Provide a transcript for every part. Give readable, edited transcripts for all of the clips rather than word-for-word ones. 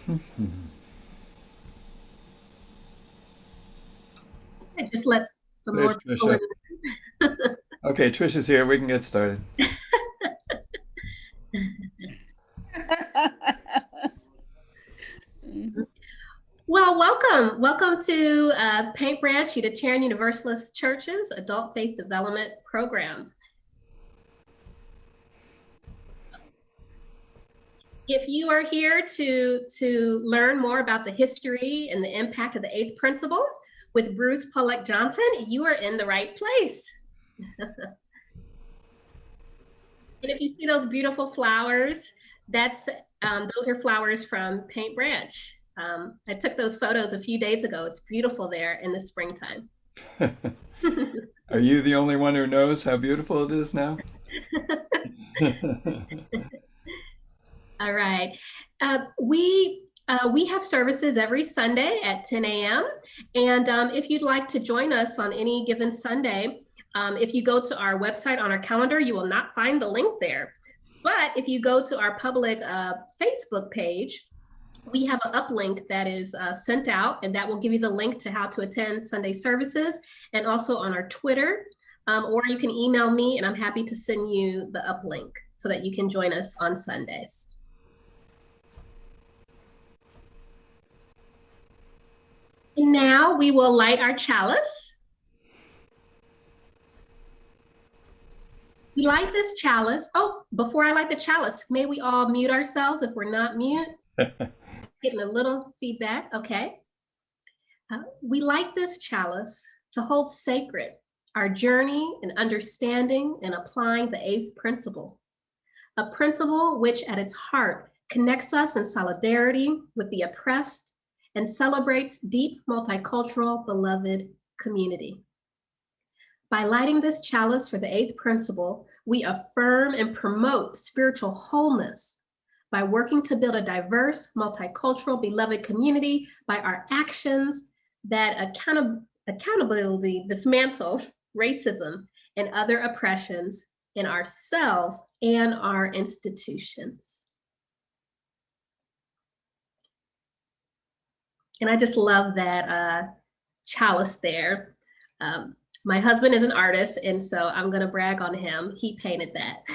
It just lets some There's more people Trisha. in. Okay, Trisha's here. We can get started. Well, welcome. Welcome to Paint Branch Unitarian Universalist Church's Adult Faith Development Program. If you are here to learn more about the history and the impact of the eighth principle with Bruce Pollack-Johnson, you are in the right place. And if you see those beautiful flowers, those are flowers from Paint Branch. I took those photos a few days ago. It's beautiful there in the springtime. Are you the only one who knows how beautiful it is now? All right. We have services every Sunday at 10 a.m. And if you'd like to join us on any given Sunday, if you go to our website on our calendar, you will not find the link there. But if you go to our public Facebook page, we have an uplink that is sent out, and that will give you the link to how to attend Sunday services, and also on our Twitter, or you can email me, and I'm happy to send you the uplink so that you can join us on Sundays. And now we will light our chalice. We light this chalice. Oh, before I light the chalice, may we all mute ourselves if we're not mute? Getting a little feedback. Okay. We light this chalice to hold sacred our journey in understanding and applying the eighth principle, a principle which at its heart connects us in solidarity with the oppressed and celebrates deep multicultural beloved community. By lighting this chalice for the eighth principle, we affirm and promote spiritual wholeness by working to build a diverse, multicultural, beloved community by our actions that accountably dismantle racism and other oppressions in ourselves and our institutions. And I just love that chalice there. My husband is an artist, and so I'm going to brag on him. He painted that.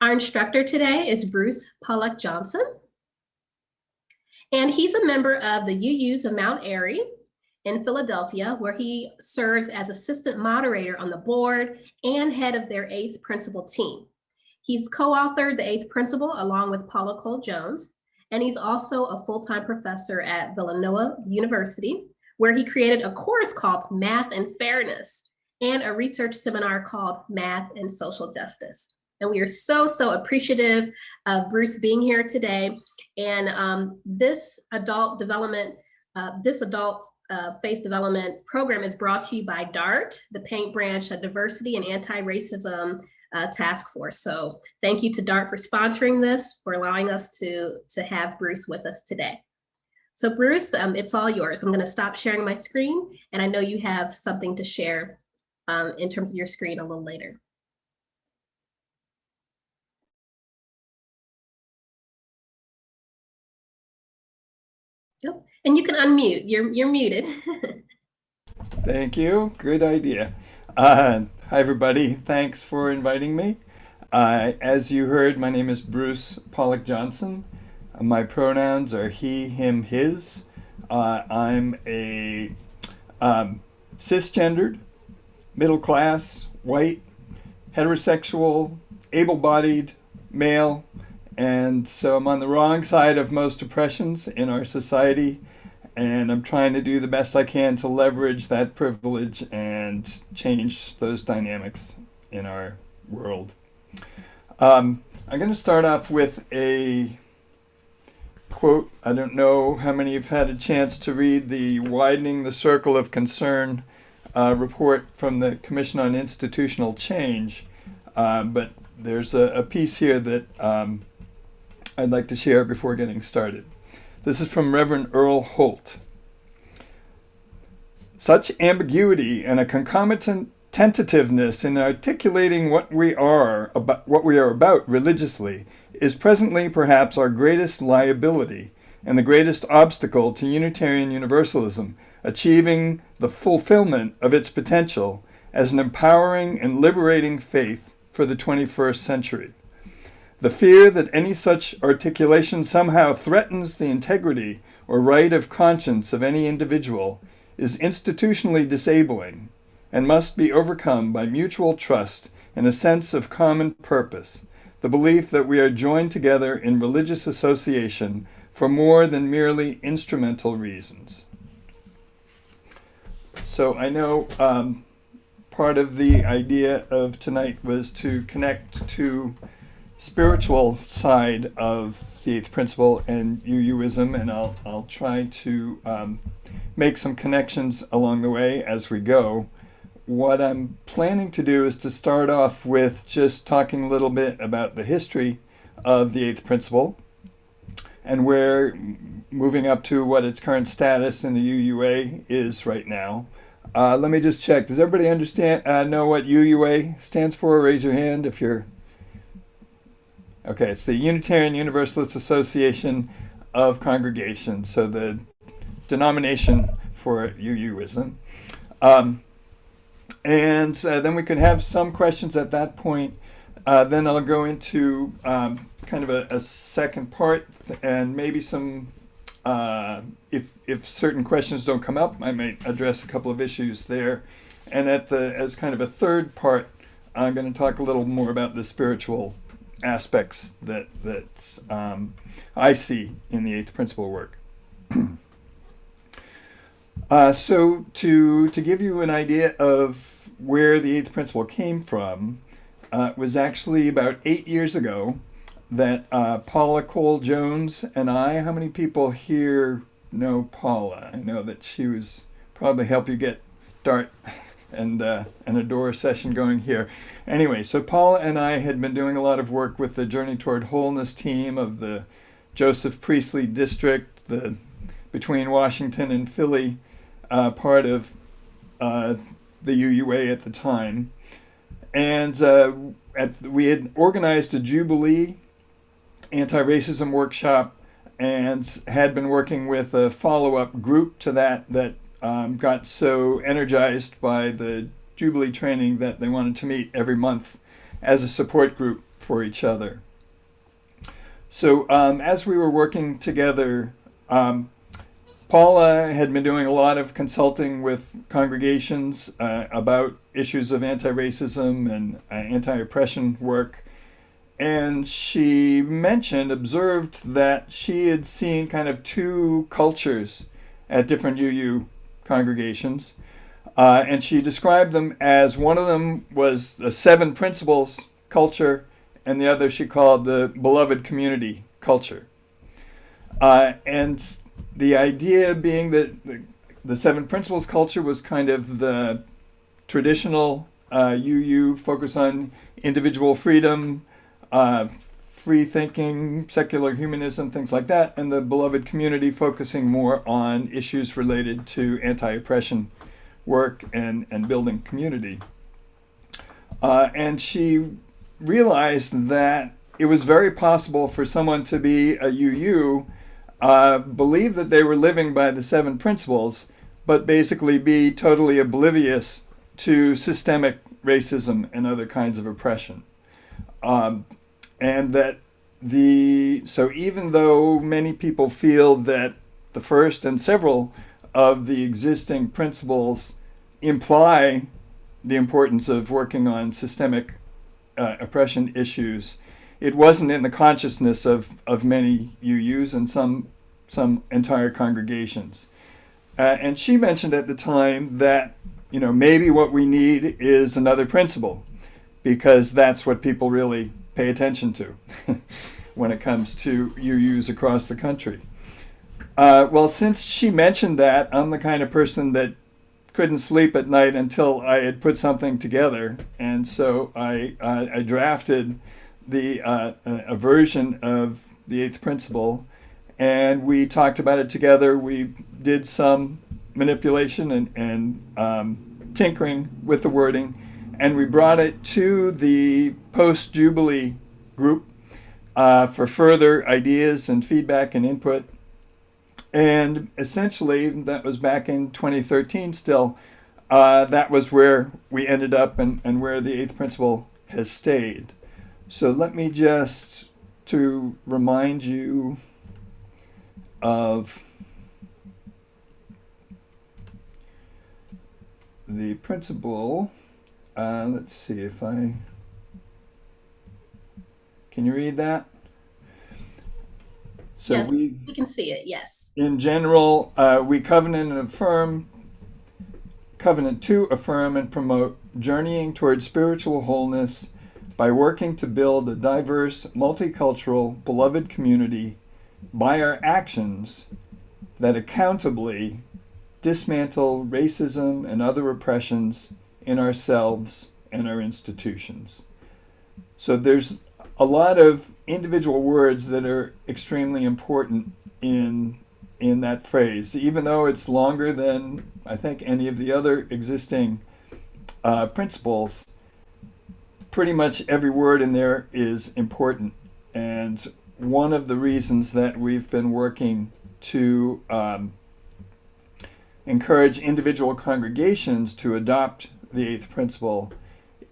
Our instructor today is Bruce Pollack-Johnson, and he's a member of the UUs of Mount Airy in Philadelphia, where he serves as assistant moderator on the board and head of their eighth principle team. He's co-authored the eighth principle along with Pollack-Johnson, and he's also a full-time professor at Villanova University, where he created a course called Math and Fairness and a research seminar called Math and Social Justice. And we are so appreciative of Bruce being here today. And this adult faith development program is brought to you by DART, the Paint Branch Diversity and Anti-Racism Task Force. So thank you to DART for sponsoring this, for allowing us to have Bruce with us today. So Bruce, it's all yours. I'm going to stop sharing my screen, and I know you have something to share in terms of your screen a little later. Yep. And you can unmute. You're muted. Thank you. Good idea. Hi, everybody. Thanks for inviting me. As you heard, my name is Bruce Pollack-Johnson. My pronouns are he, him, his. I'm a cisgendered, middle class, white, heterosexual, able-bodied male, and so I'm on the wrong side of most oppressions in our society, and I'm trying to do the best I can to leverage that privilege and change those dynamics in our world. I'm going to start off with a quote. I don't know how many have had a chance to read the Widening the Circle of Concern report from the Commission on Institutional Change, but there's a piece here that I'd like to share before getting started. This is from Reverend Earl Holt. Such ambiguity and a concomitant tentativeness in articulating what we are about religiously is presently perhaps our greatest liability and the greatest obstacle to Unitarian Universalism achieving the fulfillment of its potential as an empowering and liberating faith for the 21st century. The fear that any such articulation somehow threatens the integrity or right of conscience of any individual is institutionally disabling and must be overcome by mutual trust and a sense of common purpose, the belief that we are joined together in religious association for more than merely instrumental reasons. So I know part of the idea of tonight was to connect to spiritual side of the eighth principle and UUism, and I'll try to make some connections along the way as we go. What I'm planning to do is to start off with just talking a little bit about the history of the eighth principle, and we're moving up to what its current status in the UUA is right now. Let me just check. Does everybody know what UUA stands for? Raise your hand if you're... Okay, it's the Unitarian Universalist Association of Congregations, so the denomination for UUism. And then we could have some questions at that point. Then I'll go into kind of a second part, and maybe some, if certain questions don't come up, I might address a couple of issues there. And as kind of a third part, I'm going to talk a little more about the spiritual aspects that I see in the eighth principle work. So to give you an idea of where the eighth principle came from, it was actually about 8 years ago that Pollack-Johnson and I, how many people here know Paula? I know that she was probably help you get start and a door session going here. Anyway, so Paula and I had been doing a lot of work with the Journey Toward Wholeness team of the Joseph Priestley district, between Washington and Philly, part of the UUA at the time. And we had organized a Jubilee anti-racism workshop and had been working with a follow-up group to that got so energized by the Jubilee training that they wanted to meet every month as a support group for each other. So as we were working together, Paula had been doing a lot of consulting with congregations about issues of anti-racism and anti-oppression work. And she observed that she had seen kind of two cultures at different UU congregations. And she described them as one of them was the seven principles culture, and the other she called the beloved community culture. And the idea being that the seven principles culture was kind of the traditional UU focus on individual freedom, free thinking, secular humanism, things like that, and the beloved community focusing more on issues related to anti-oppression work and building community. And she realized that it was very possible for someone to be a UU, believe that they were living by the seven principles, but basically be totally oblivious to systemic racism and other kinds of oppression. And that so even though many people feel that the first and several of the existing principles imply the importance of working on systemic oppression issues, it wasn't in the consciousness of many UUs and some entire congregations. And she mentioned at the time that, maybe what we need is another principle, because that's what people really pay attention to when it comes to UUs across the country. Well, since she mentioned that, I'm the kind of person that couldn't sleep at night until I had put something together. And so I drafted a version of the eighth principle, and we talked about it together. We did some manipulation and tinkering with the wording, and we brought it to the post-Jubilee group for further ideas and feedback and input. And essentially, that was back in 2013 still. That was where we ended up and where the eighth principle has stayed. So let me just, to remind you of the principle, let's see if I, can you read that? So yes, we can see it, yes. In general, we covenant to affirm and promote journeying towards spiritual wholeness by working to build a diverse, multicultural, beloved community by our actions that accountably dismantle racism and other oppressions in ourselves and our institutions. So there's a lot of individual words that are extremely important in that phrase, even though it's longer than I think any of the other existing principles. Pretty much every word in there is important, and one of the reasons that we've been working to encourage individual congregations to adopt the eighth principle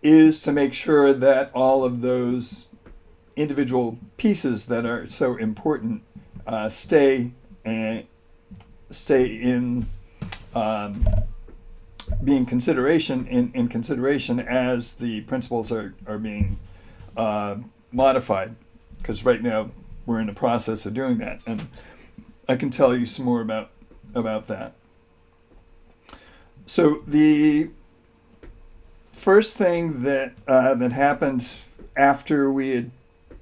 is to make sure that all of those individual pieces that are so important stay in being in consideration as the principles are being modified, because right now we're in the process of doing that, and I can tell you some more about that. So the first thing that happened after we had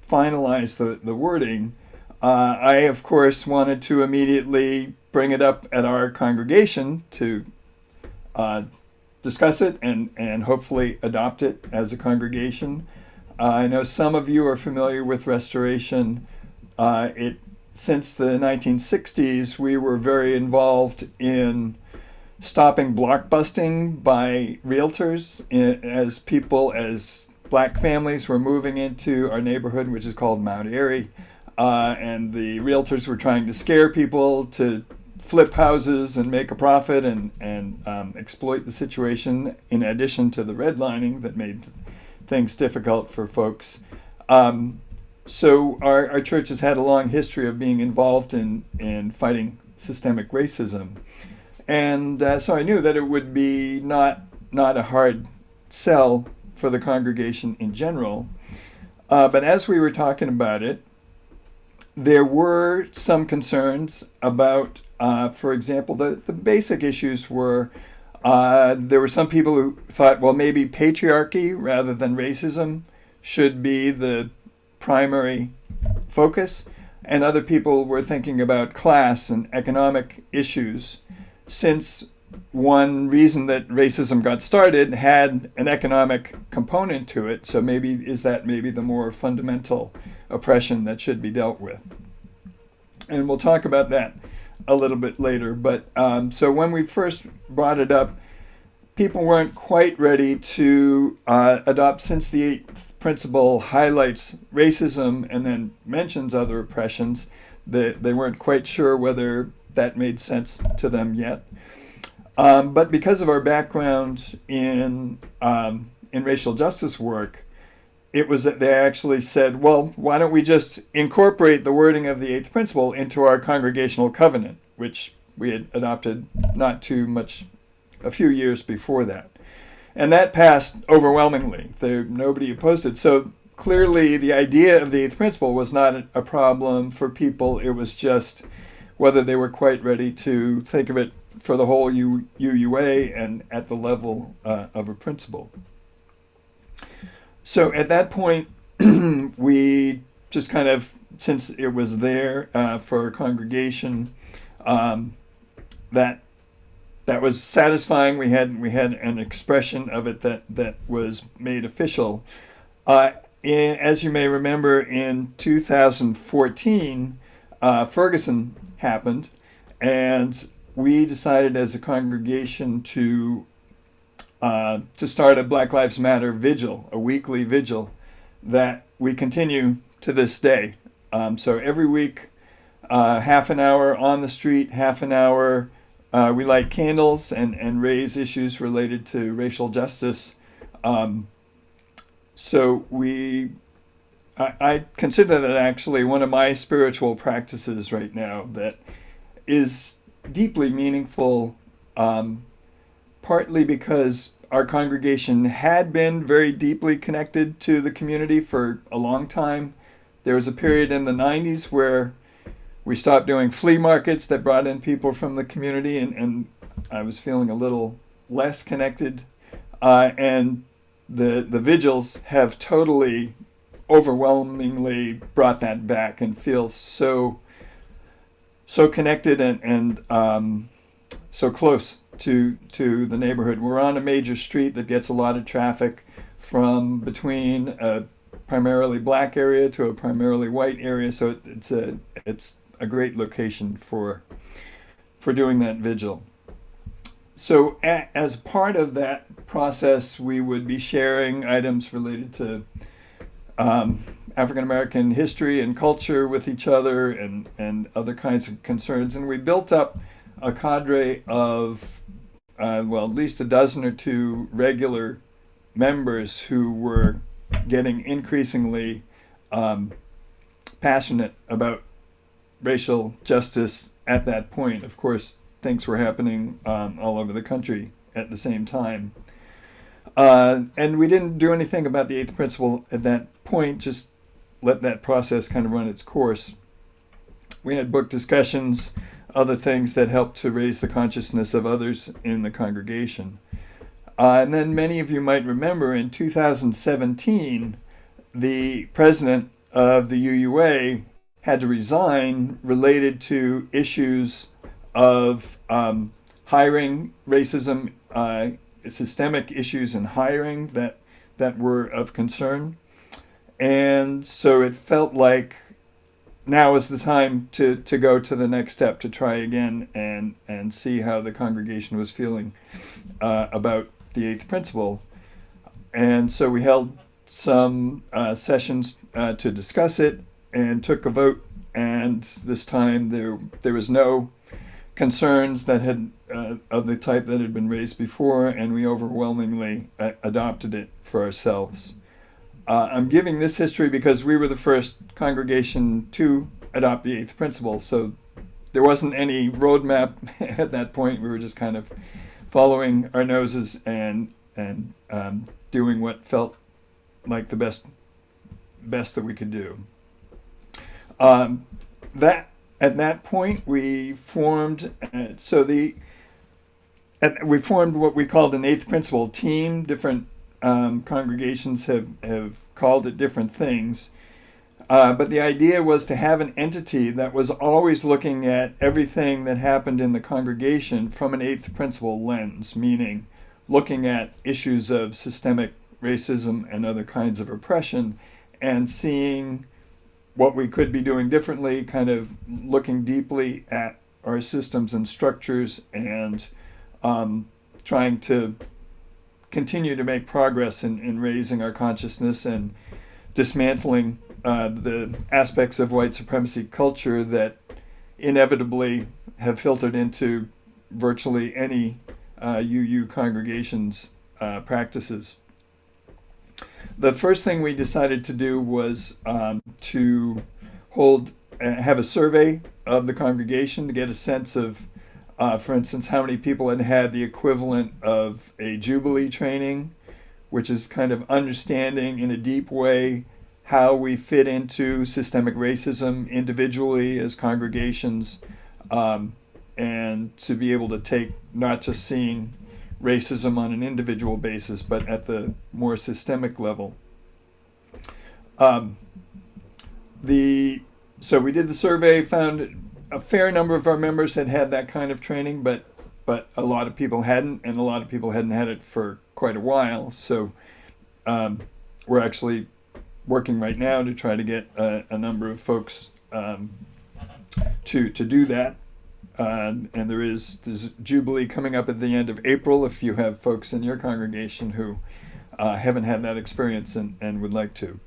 finalized the wording, I of course wanted to immediately bring it up at our congregation to discuss it and hopefully adopt it as a congregation. I know some of you are familiar with restoration. Since the 1960s, we were very involved in stopping blockbusting by realtors as black families were moving into our neighborhood, which is called Mount Airy, and the realtors were trying to scare people to flip houses and make a profit and exploit the situation, in addition to the redlining that made things difficult for folks. So our church has had a long history of being involved in fighting systemic racism. And so I knew that it would be not a hard sell for the congregation in general. But as we were talking about it, there were some concerns about, for example, the basic issues were, there were some people who thought, well, maybe patriarchy rather than racism should be the primary focus. And other people were thinking about class and economic issues, since one reason that racism got started had an economic component to it. So maybe the more fundamental oppression that should be dealt with. And we'll talk about that a little bit later. But so when we first brought it up, people weren't quite ready to adopt, since the eighth principle highlights racism and then mentions other oppressions. They weren't quite sure whether that made sense to them yet. But because of our background in racial justice work, it was that they actually said, well, why don't we just incorporate the wording of the eighth principle into our congregational covenant, which we had adopted a few years before that. And that passed overwhelmingly. Nobody opposed it. So clearly the idea of the eighth principle was not a problem for people. It was just whether they were quite ready to think of it for the whole UUA and at the level of a principle. So at that point, we just kind of, since it was there for our congregation, that was satisfying. We had an expression of it that was made official. As you may remember, in 2014, Ferguson happened, and we decided as a congregation to to start a Black Lives Matter vigil, a weekly vigil that we continue to this day. So every week, half an hour on the street, half an hour we light candles and raise issues related to racial justice. So I consider that actually one of my spiritual practices right now that is deeply meaningful, partly because our congregation had been very deeply connected to the community for a long time. There was a period in the 90s where we stopped doing flea markets that brought in people from the community, and I was feeling a little less connected. And the vigils have totally, overwhelmingly brought that back, and feel so connected and so close to the neighborhood. We're on a major street that gets a lot of traffic from between a primarily black area to a primarily white area, so it's a great location for doing that vigil. So as part of that process, we would be sharing items related to African American history and culture with each other, and other kinds of concerns. And we built up a cadre of at least a dozen or two regular members who were getting increasingly passionate about racial justice at that point. Of course, things were happening all over the country at the same time. And we didn't do anything about the eighth principle at that point, just let that process kind of run its course. We had book discussions, other things that helped to raise the consciousness of others in the congregation. And then many of you might remember in 2017, the president of the UUA had to resign related to issues of hiring, racism, systemic issues in hiring that were of concern. And so it felt like now is the time to go to the next step, to try again and see how the congregation was feeling about the eighth principle. And so we held some sessions to discuss it and took a vote. And this time there was no concerns that had of the type that had been raised before, and we overwhelmingly adopted it for ourselves. I'm giving this history because we were the first congregation to adopt the eighth principle, so there wasn't any roadmap at that point. We were just kind of following our noses and doing what felt like the best that we could do. At that point, we formed we formed what we called an eighth principle team. Different congregations have called it different things. But the idea was to have an entity that was always looking at everything that happened in the congregation from an eighth principle lens, meaning looking at issues of systemic racism and other kinds of oppression and seeing what we could be doing differently, kind of looking deeply at our systems and structures and trying to continue to make progress in raising our consciousness and dismantling the aspects of white supremacy culture that inevitably have filtered into virtually any UU congregation's practices. The first thing we decided to do was to have a survey of the congregation to get a sense of, for instance, how many people had had the equivalent of a Jubilee training, which is kind of understanding in a deep way how we fit into systemic racism individually as congregations, and to be able to take not just seeing racism on an individual basis, but at the more systemic level. So we did the survey, found a fair number of our members had had that kind of training, but a lot of people hadn't, and a lot of people hadn't had it for quite a while. So we're actually working right now to try to get a number of folks to do that. And there's Jubilee coming up at the end of April if you have folks in your congregation who haven't had that experience and would like to.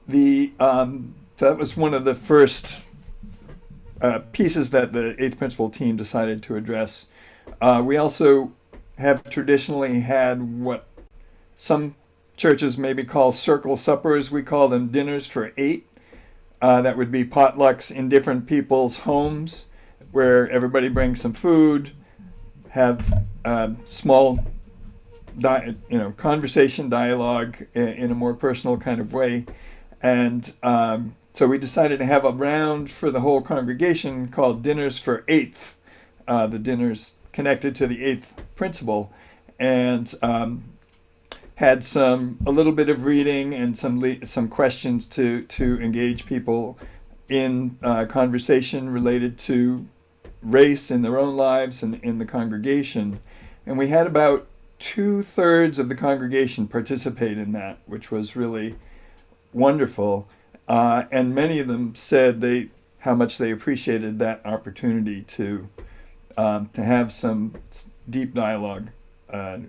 That was one of the first pieces that the Eighth Principle team decided to address. We also have traditionally had what some churches maybe call circle suppers. We call them dinners for 8. That would be potlucks in different people's homes where everybody brings some food, have small conversation, dialogue in a more personal kind of way. And so we decided to have a round for the whole congregation called Dinners for Eighth, the dinners connected to the Eighth Principle, and had a little bit of reading and some questions to engage people in conversation related to race in their own lives and in the congregation. And we had about 2/3 of the congregation participate in that, which was really wonderful. And many of them said how much they appreciated that opportunity to have some deep dialogue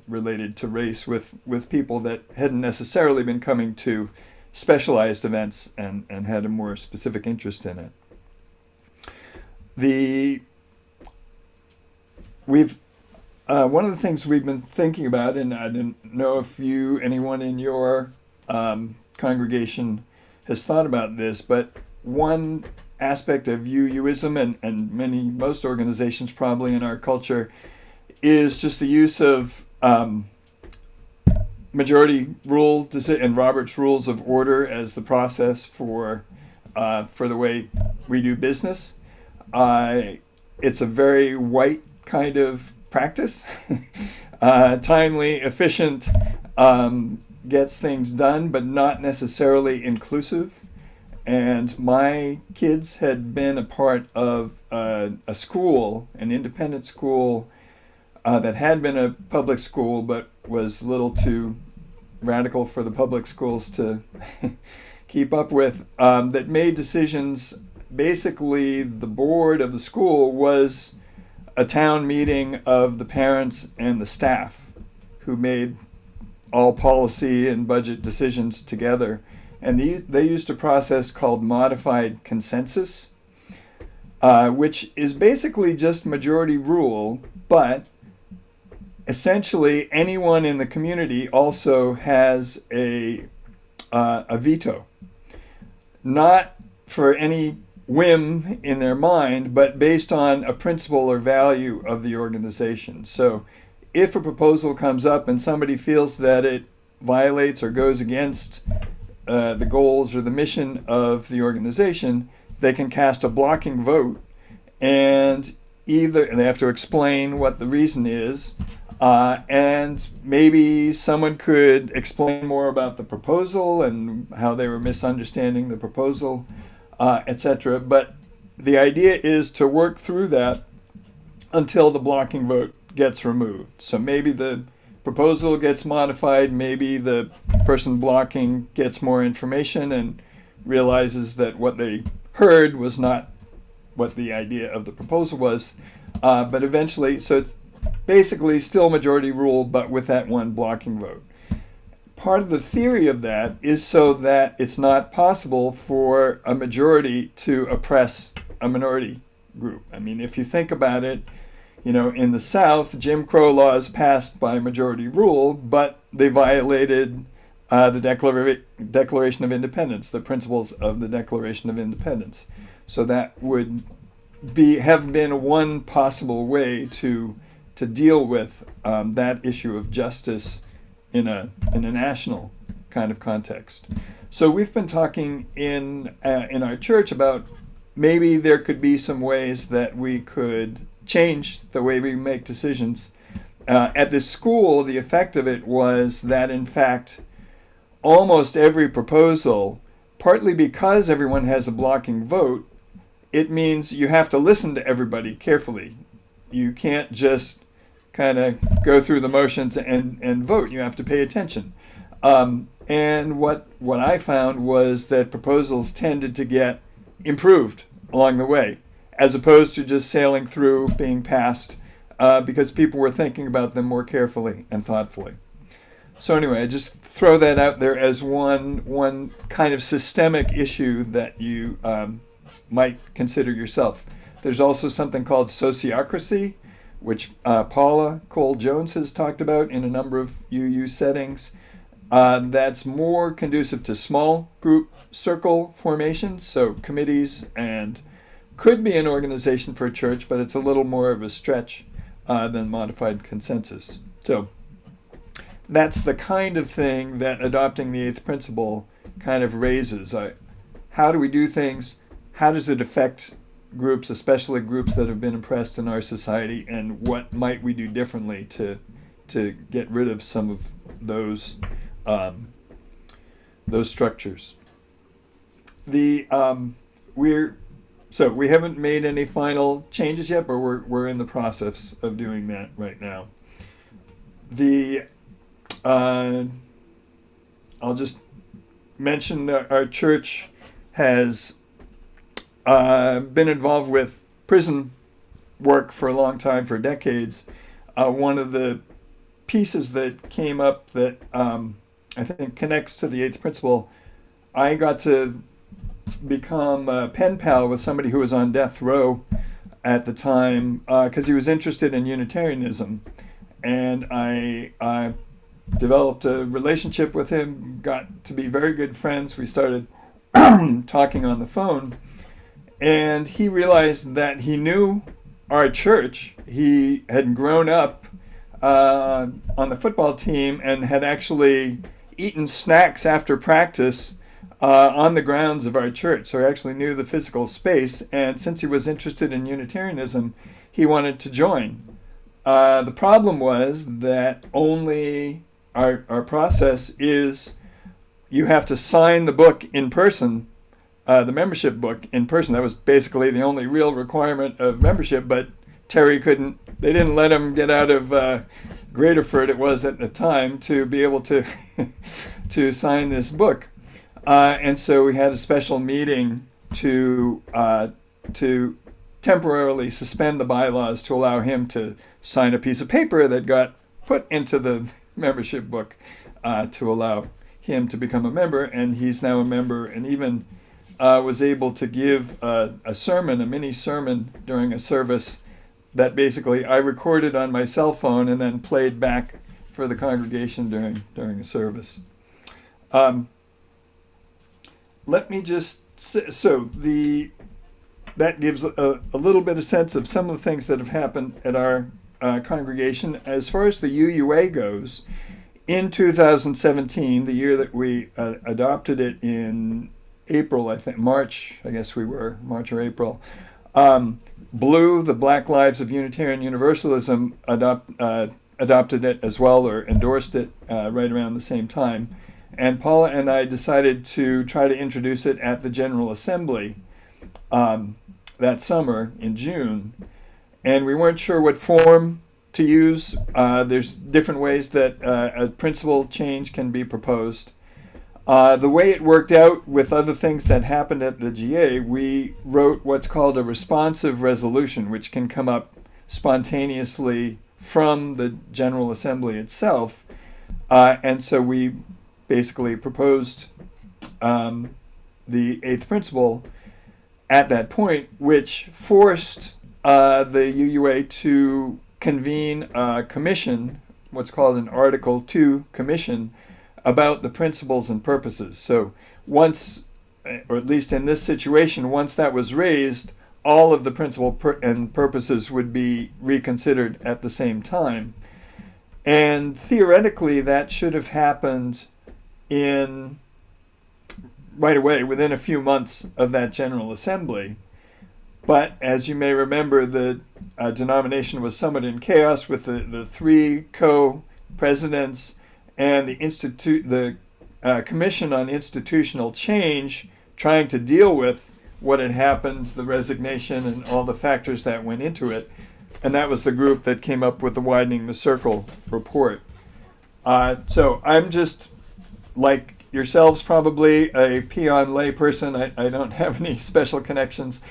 related to race with people that hadn't necessarily been coming to specialized events and had a more specific interest in it. One of the things we've been thinking about, and I didn't know if anyone in your congregation has thought about this, but one aspect of UUism and most organizations probably in our culture is just the use of majority rule and Robert's Rules of Order as the process for the way we do business. It's a very white kind of practice, timely, efficient, gets things done, but not necessarily inclusive. And my kids had been a part of a school, an independent school, that had been a public school, but was a little too radical for the public schools to keep up with, that made decisions. Basically, the board of the school was a town meeting of the parents and the staff who made all policy and budget decisions together. And they used a process called modified consensus, which is basically just majority rule, but essentially anyone in the community also has a veto. Not for any whim in their mind, but based on a principle or value of the organization. So if a proposal comes up and somebody feels that it violates or goes against the goals or the mission of the organization, they can cast a blocking vote, and they have to explain what the reason is, and maybe someone could explain more about the proposal and how they were misunderstanding the proposal, etc. But the idea is to work through that until the blocking vote gets removed. So maybe the proposal gets modified, maybe the person blocking gets more information and realizes that what they heard was not what the idea of the proposal was. But eventually, so it's basically still majority rule, but with that one blocking vote. Part of the theory of that is so that it's not possible for a majority to oppress a minority group. I mean, if you think about it, in the South, Jim Crow laws passed by majority rule, but they violated the Declaration of Independence, the principles of the Declaration of Independence. So that would have been one possible way to deal with that issue of justice in a national kind of context. So we've been talking in our church about maybe there could be some ways that we could change the way we make decisions. At this school, the effect of it was that, in fact, almost every proposal, partly because everyone has a blocking vote, it means you have to listen to everybody carefully. You can't just kind of go through the motions and vote. You have to pay attention. And what I found was that proposals tended to get improved along the way as opposed to just sailing through, being passed, because people were thinking about them more carefully and thoughtfully. So anyway, I just throw that out there as one kind of systemic issue that you might consider yourself. There's also something called sociocracy, which Pollack-Johnson has talked about in a number of UU settings. That's more conducive to small group circle formations, so committees, and could be an organization for a church, but it's a little more of a stretch than modified consensus. So that's the kind of thing that adopting the eighth principle kind of raises. How do we do things? How does it affect groups, especially groups that have been oppressed in our society, and what might we do differently to get rid of some of those structures? We haven't made any final changes yet, but we're in the process of doing that right now. I'll just mention that our church has been involved with prison work for a long time, for decades. One of the pieces that came up that I think connects to the eighth principle, I got to become a pen pal with somebody who was on death row at the time because he was interested in Unitarianism. And I developed a relationship with him, got to be very good friends. We started talking on the phone. And he realized that he knew our church. He had grown up on the football team and had actually eaten snacks after practice on the grounds of our church. So he actually knew the physical space. And since he was interested in Unitarianism, he wanted to join. The problem was that only our process is you have to sign the book in person, the membership book in person. That was basically the only real requirement of membership, but Terry they didn't let him get out of Graterford, it was at the time, to be able to to sign this book. And so we had a special meeting to temporarily suspend the bylaws to allow him to sign a piece of paper that got put into the membership book to allow him to become a member. And he's now a member, and even was able to give a mini sermon during a service that basically I recorded on my cell phone and then played back for the congregation during a service. Let me just say, that gives a little bit of sense of some of the things that have happened at our congregation. As far as the UUA goes, in 2017, the year that we adopted it in April, I think, March or April, Blue, the Black Lives of Unitarian Universalism, adopted it as well, or endorsed it right around the same time. And Paula and I decided to try to introduce it at the General Assembly that summer in June. And we weren't sure what form to use. There's different ways that a principle change can be proposed. The way it worked out with other things that happened at the GA, we wrote what's called a responsive resolution, which can come up spontaneously from the General Assembly itself. And so we basically proposed the eighth principle at that point, which forced the UUA to convene a commission, what's called an Article 2 commission, about the principles and purposes. So once, or at least in this situation, once that was raised, all of the principle and purposes would be reconsidered at the same time. And theoretically, that should have happened right away, within a few months of that General Assembly. But as you may remember, the denomination was somewhat in chaos with the three co-presidents and the Commission on Institutional Change trying to deal with what had happened, the resignation and all the factors that went into it. And that was the group that came up with the Widening the Circle report. So I'm just, like yourselves probably a peon layperson. I don't have any special connections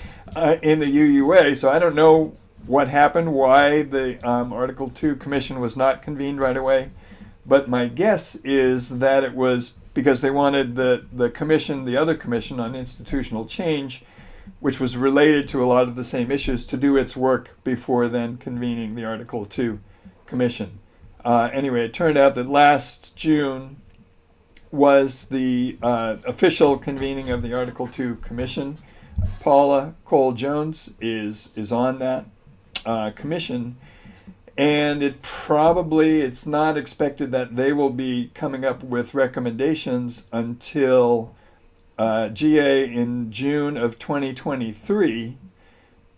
in the UUA, so I don't know what happened, why the Article 2 Commission was not convened right away. But my guess is that it was because they wanted the commission, the other commission on institutional change, which was related to a lot of the same issues, to do its work before then convening the Article 2 Commission. Anyway, it turned out that last June was the official convening of the Article 2 Commission. Pollack-Johnson is on that commission, and it's not expected that they will be coming up with recommendations until GA in June of 2023.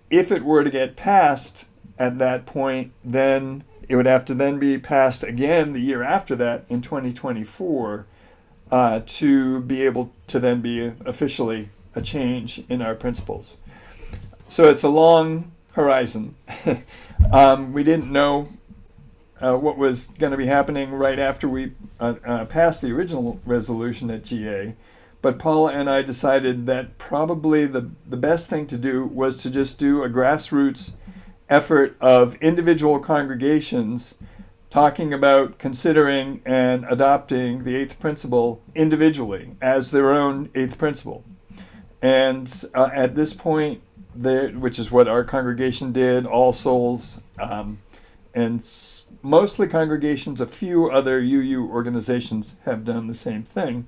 If it were to get passed at that point, then it would have to then be passed again the year after that in 2024 to be able to then be officially a change in our principles. So it's a long horizon. We didn't know what was going to be happening right after we passed the original resolution at GA. But Paula and I decided that probably the best thing to do was to just do a grassroots effort of individual congregations talking about considering and adopting the eighth principle individually as their own eighth principle. And at this point, which is what our congregation did, All Souls, and mostly congregations, a few other UU organizations have done the same thing.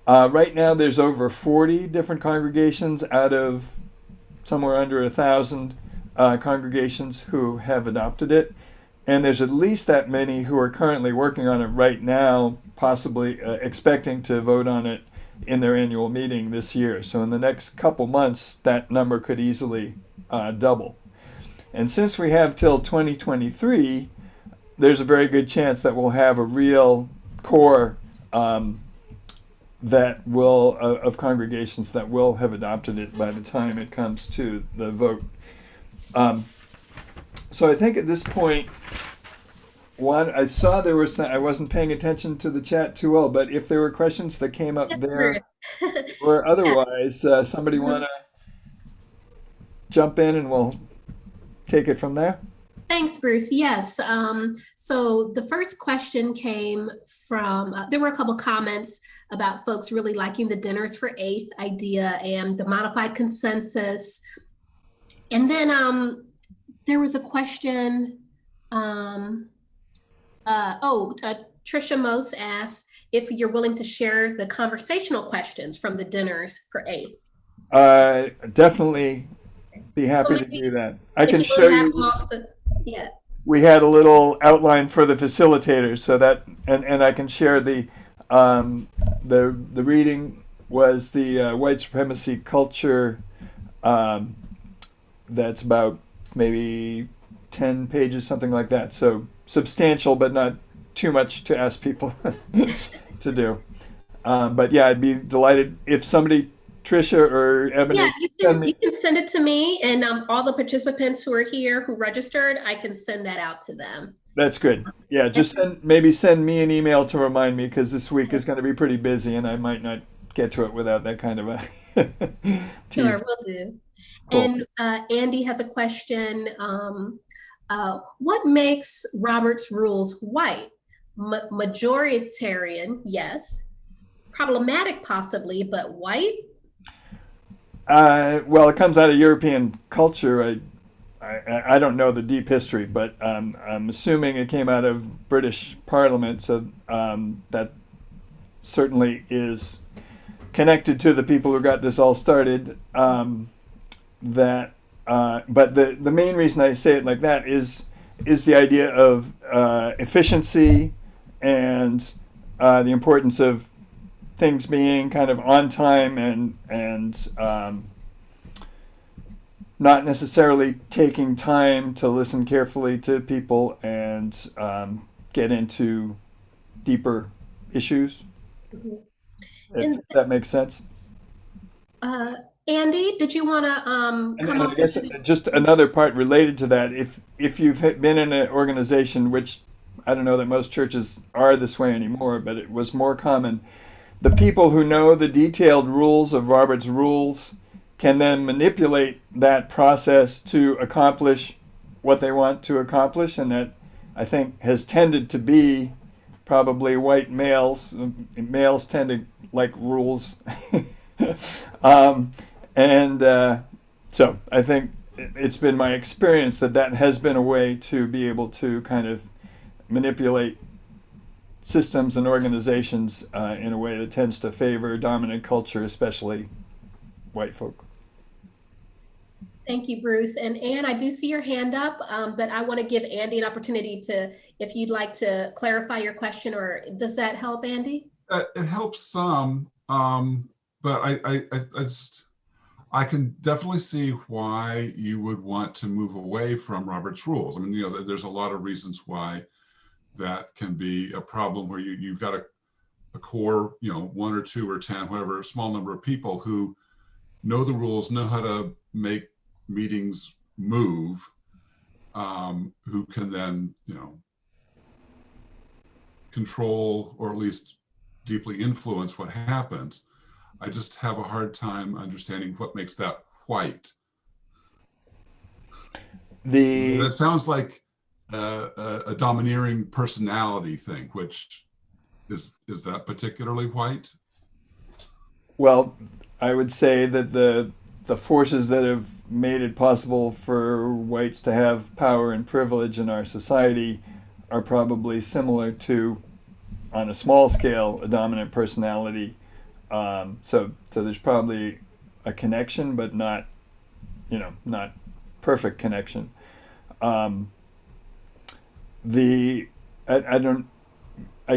Right now, there's over 40 different congregations out of somewhere under 1,000 congregations who have adopted it. And there's at least that many who are currently working on it right now, possibly expecting to vote on it in their annual meeting this year. So in the next couple months, that number could easily double. And since we have till 2023, there's a very good chance that we'll have a real core that will of congregations that will have adopted it by the time it comes to the vote. So I think at this point, I saw there was I wasn't paying attention to the chat too well, but if there were questions that came up there or otherwise, somebody want to jump in and we'll take it from there? Thanks, Bruce. Yes. So the first question came from, there were a couple comments about folks really liking the dinners for eighth idea and the modified consensus. And then there was a question, Trisha Mose asked if you're willing to share the conversational questions from the dinners for eighth. Definitely be happy to do that. I can show you. Yeah. We had a little outline for the facilitators, so that and I can share the reading was the white supremacy culture. That's about maybe 10 pages, something like that. So substantial, but not too much to ask people to do. But yeah, I'd be delighted if somebody, Trisha or Ebony. Yeah, you can send it to me, and all the participants who are here who registered, I can send that out to them. That's good. Yeah, just send me an email to remind me, because this week is going to be pretty busy and I might not get to it without that kind of a tease. Sure, will do. Cool. And Andy has a question. What makes Robert's rules white? Majoritarian, yes. Problematic, possibly, but white? Well, it comes out of European culture. I don't know the deep history, but I'm assuming it came out of British Parliament, so that certainly is connected to the people who got this all started. But the main reason I say it like that is the idea of efficiency and the importance of things being kind of on time and not necessarily taking time to listen carefully to people and get into deeper issues. Mm-hmm. If that makes sense. Andy, did you want to come up? I guess just another part related to that, if you've been in an organization, which I don't know that most churches are this way anymore, but it was more common the people who know the detailed rules of Robert's rules can then manipulate that process to accomplish what they want to accomplish, and that I think has tended to be probably white males. Males tend to like rules. So I think it's been my experience that that has been a way to be able to kind of manipulate systems and organizations in a way that tends to favor dominant culture, especially white folk. Thank you, Bruce. And Anne, I do see your hand up, but I want to give Andy an opportunity to, if you'd like to clarify your question, or does that help, Andy? It helps some, but I can definitely see why you would want to move away from Robert's rules. I mean, there's a lot of reasons why that can be a problem, where you've got a core, 1 or 2 or 10, whatever, small number of people who know the rules, know how to make meetings move, who can then, control or at least deeply influence what happens. I just have a hard time understanding what makes that white. That sounds like a domineering personality thing, which is that particularly white? Well, I would say that the forces that have made it possible for whites to have power and privilege in our society are probably similar to, on a small scale, a dominant personality. So there's probably a connection, but not perfect connection. I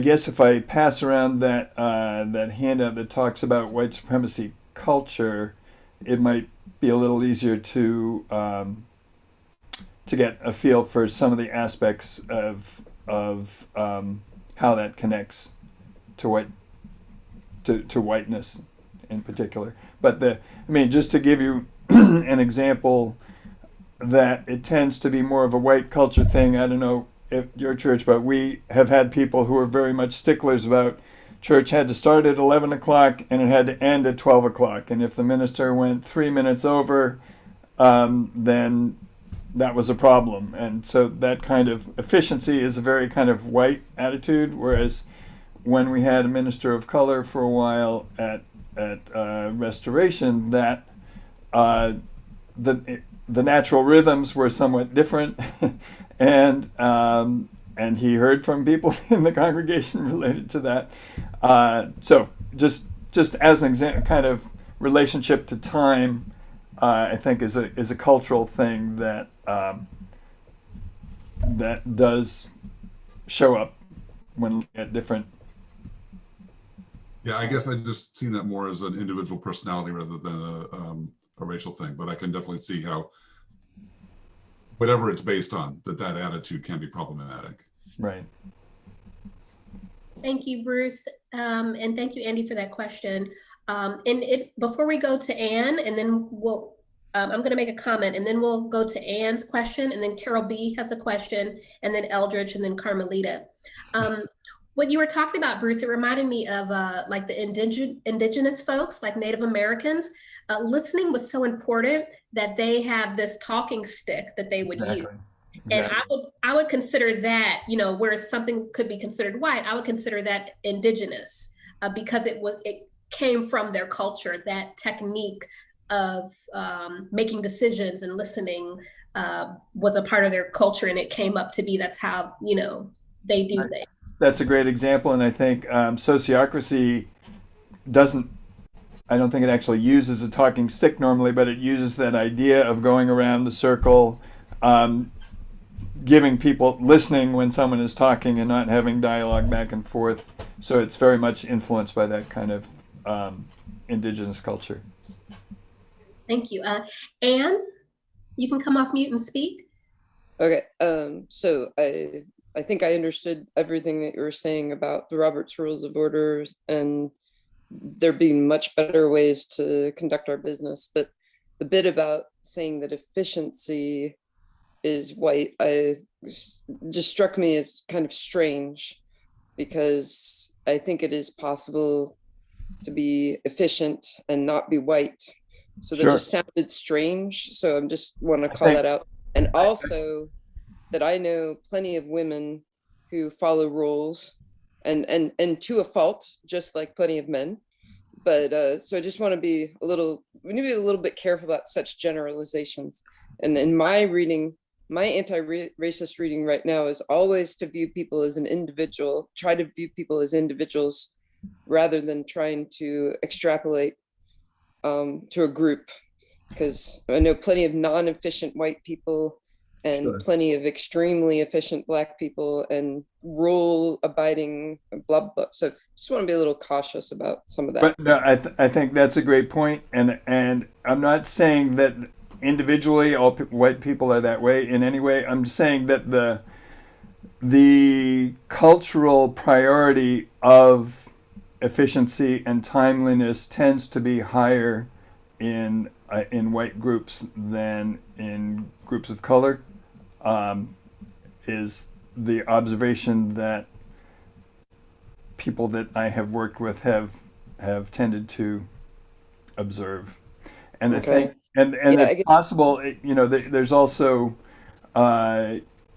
guess if I pass around that handout that talks about white supremacy culture, it might be a little easier to get a feel for some of the aspects of how that connects to whiteness in particular. But just to give you an example, that it tends to be more of a white culture thing. I don't know if your church, but we have had people who are very much sticklers about church had to start at 11 o'clock and it had to end at 12 o'clock. And if the minister went 3 minutes over, then that was a problem. And so that kind of efficiency is a very kind of white attitude. Whereas when we had a minister of color for a while at Restoration, that the natural rhythms were somewhat different, and he heard from people in the congregation related to that. So just as an example, kind of relationship to time, I think is a cultural thing that does show up when looking at different. Yeah, I guess I just seen that more as an individual personality rather than a racial thing, but I can definitely see how whatever it's based on, that attitude can be problematic. Right. Thank you, Bruce. And thank you, Andy, for that question. Before we go to Anne, and then I'm going to make a comment, and then we'll go to Anne's question, and then Carol B has a question, and then Eldridge, and then Carmelita. What you were talking about, Bruce, it reminded me of like the indigenous folks, like Native Americans. Listening was so important that they have this talking stick that they would use. And I would consider that, whereas something could be considered white, I would consider that indigenous because it came from their culture. That technique of making decisions and listening was a part of their culture, and it came up to be, that's how, they do things. That's a great example, and I think sociocracy I don't think it actually uses a talking stick normally, but it uses that idea of going around the circle, giving people, listening when someone is talking and not having dialogue back and forth. So it's very much influenced by that kind of indigenous culture. Thank you. Anne, you can come off mute and speak. Okay, so I think I understood everything that you were saying about the Robert's Rules of Order and there being much better ways to conduct our business. But the bit about saying that efficiency is white, just struck me as kind of strange, because I think it is possible to be efficient and not be white. So that Sure. just sounded strange. So I'm just want to I call think- that out. And also that I know plenty of women who follow rules and to a fault, just like plenty of men. But so I just want to be we need to be a little bit careful about such generalizations. And in my reading, my anti-racist reading right now is always to view people as an individual, try to view people as individuals rather than trying to extrapolate to a group. Because I know plenty of non-efficient white people and Sure. plenty of extremely efficient Black people and rule abiding blah, blah. So just want to be a little cautious about some of that. But no, I think that's a great point, and I'm not saying that individually all white people are that way in any way. I'm saying that the cultural priority of efficiency and timeliness tends to be higher in white groups than in groups of color. Is the observation that people that I have worked with have tended to observe, and Okay. I think, and Yeah, I it's guess- possible, there's also,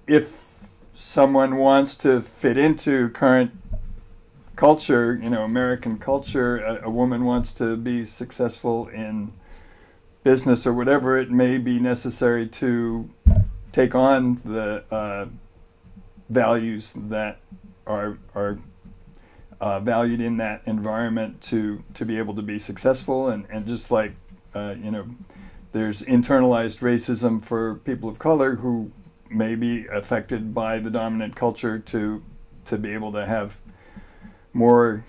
if someone wants to fit into current culture, American culture, a woman wants to be successful in business or whatever, it may be necessary to take on the values that are valued in that environment to be able to be successful, and just like there's internalized racism for people of color who may be affected by the dominant culture to be able to have more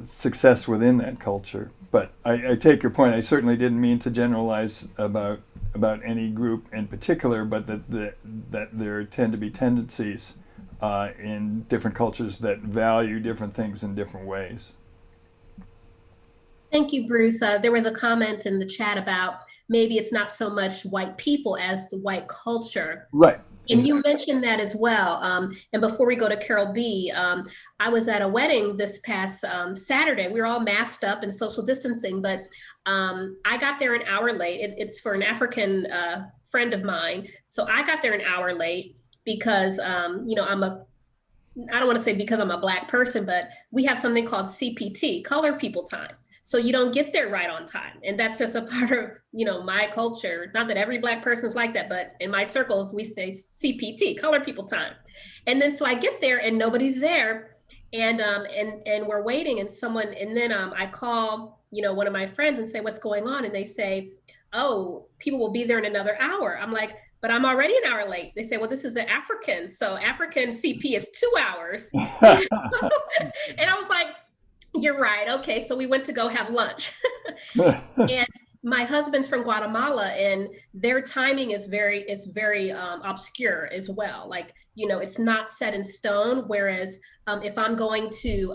success within that culture. But I take your point. I certainly didn't mean to generalize about any group in particular, but that there tend to be tendencies in different cultures that value different things in different ways. Thank you, Bruce. There was a comment in the chat about maybe it's not so much white people as the white culture. Right. And you mentioned that as well. And before we go to Carol B, I was at a wedding this past Saturday. We were all masked up and social distancing, but I got there an hour late. It's for an African friend of mine. So I got there an hour late because, I don't want to say because I'm a Black person, but we have something called CPT, color people time. So you don't get there right on time. And that's just a part of, my culture. Not that every Black person is like that, but in my circles, we say CPT, color people time. And then so I get there and nobody's there. And we're waiting and then I call, one of my friends and say, what's going on? And they say, oh, people will be there in another hour. I'm like, but I'm already an hour late. They say, well, this is an African. So African CP is 2 hours. And I was like, you're right. Okay. So we went to go have lunch. And my husband's from Guatemala and their timing is very obscure as well. Like, it's not set in stone. Whereas if I'm going to,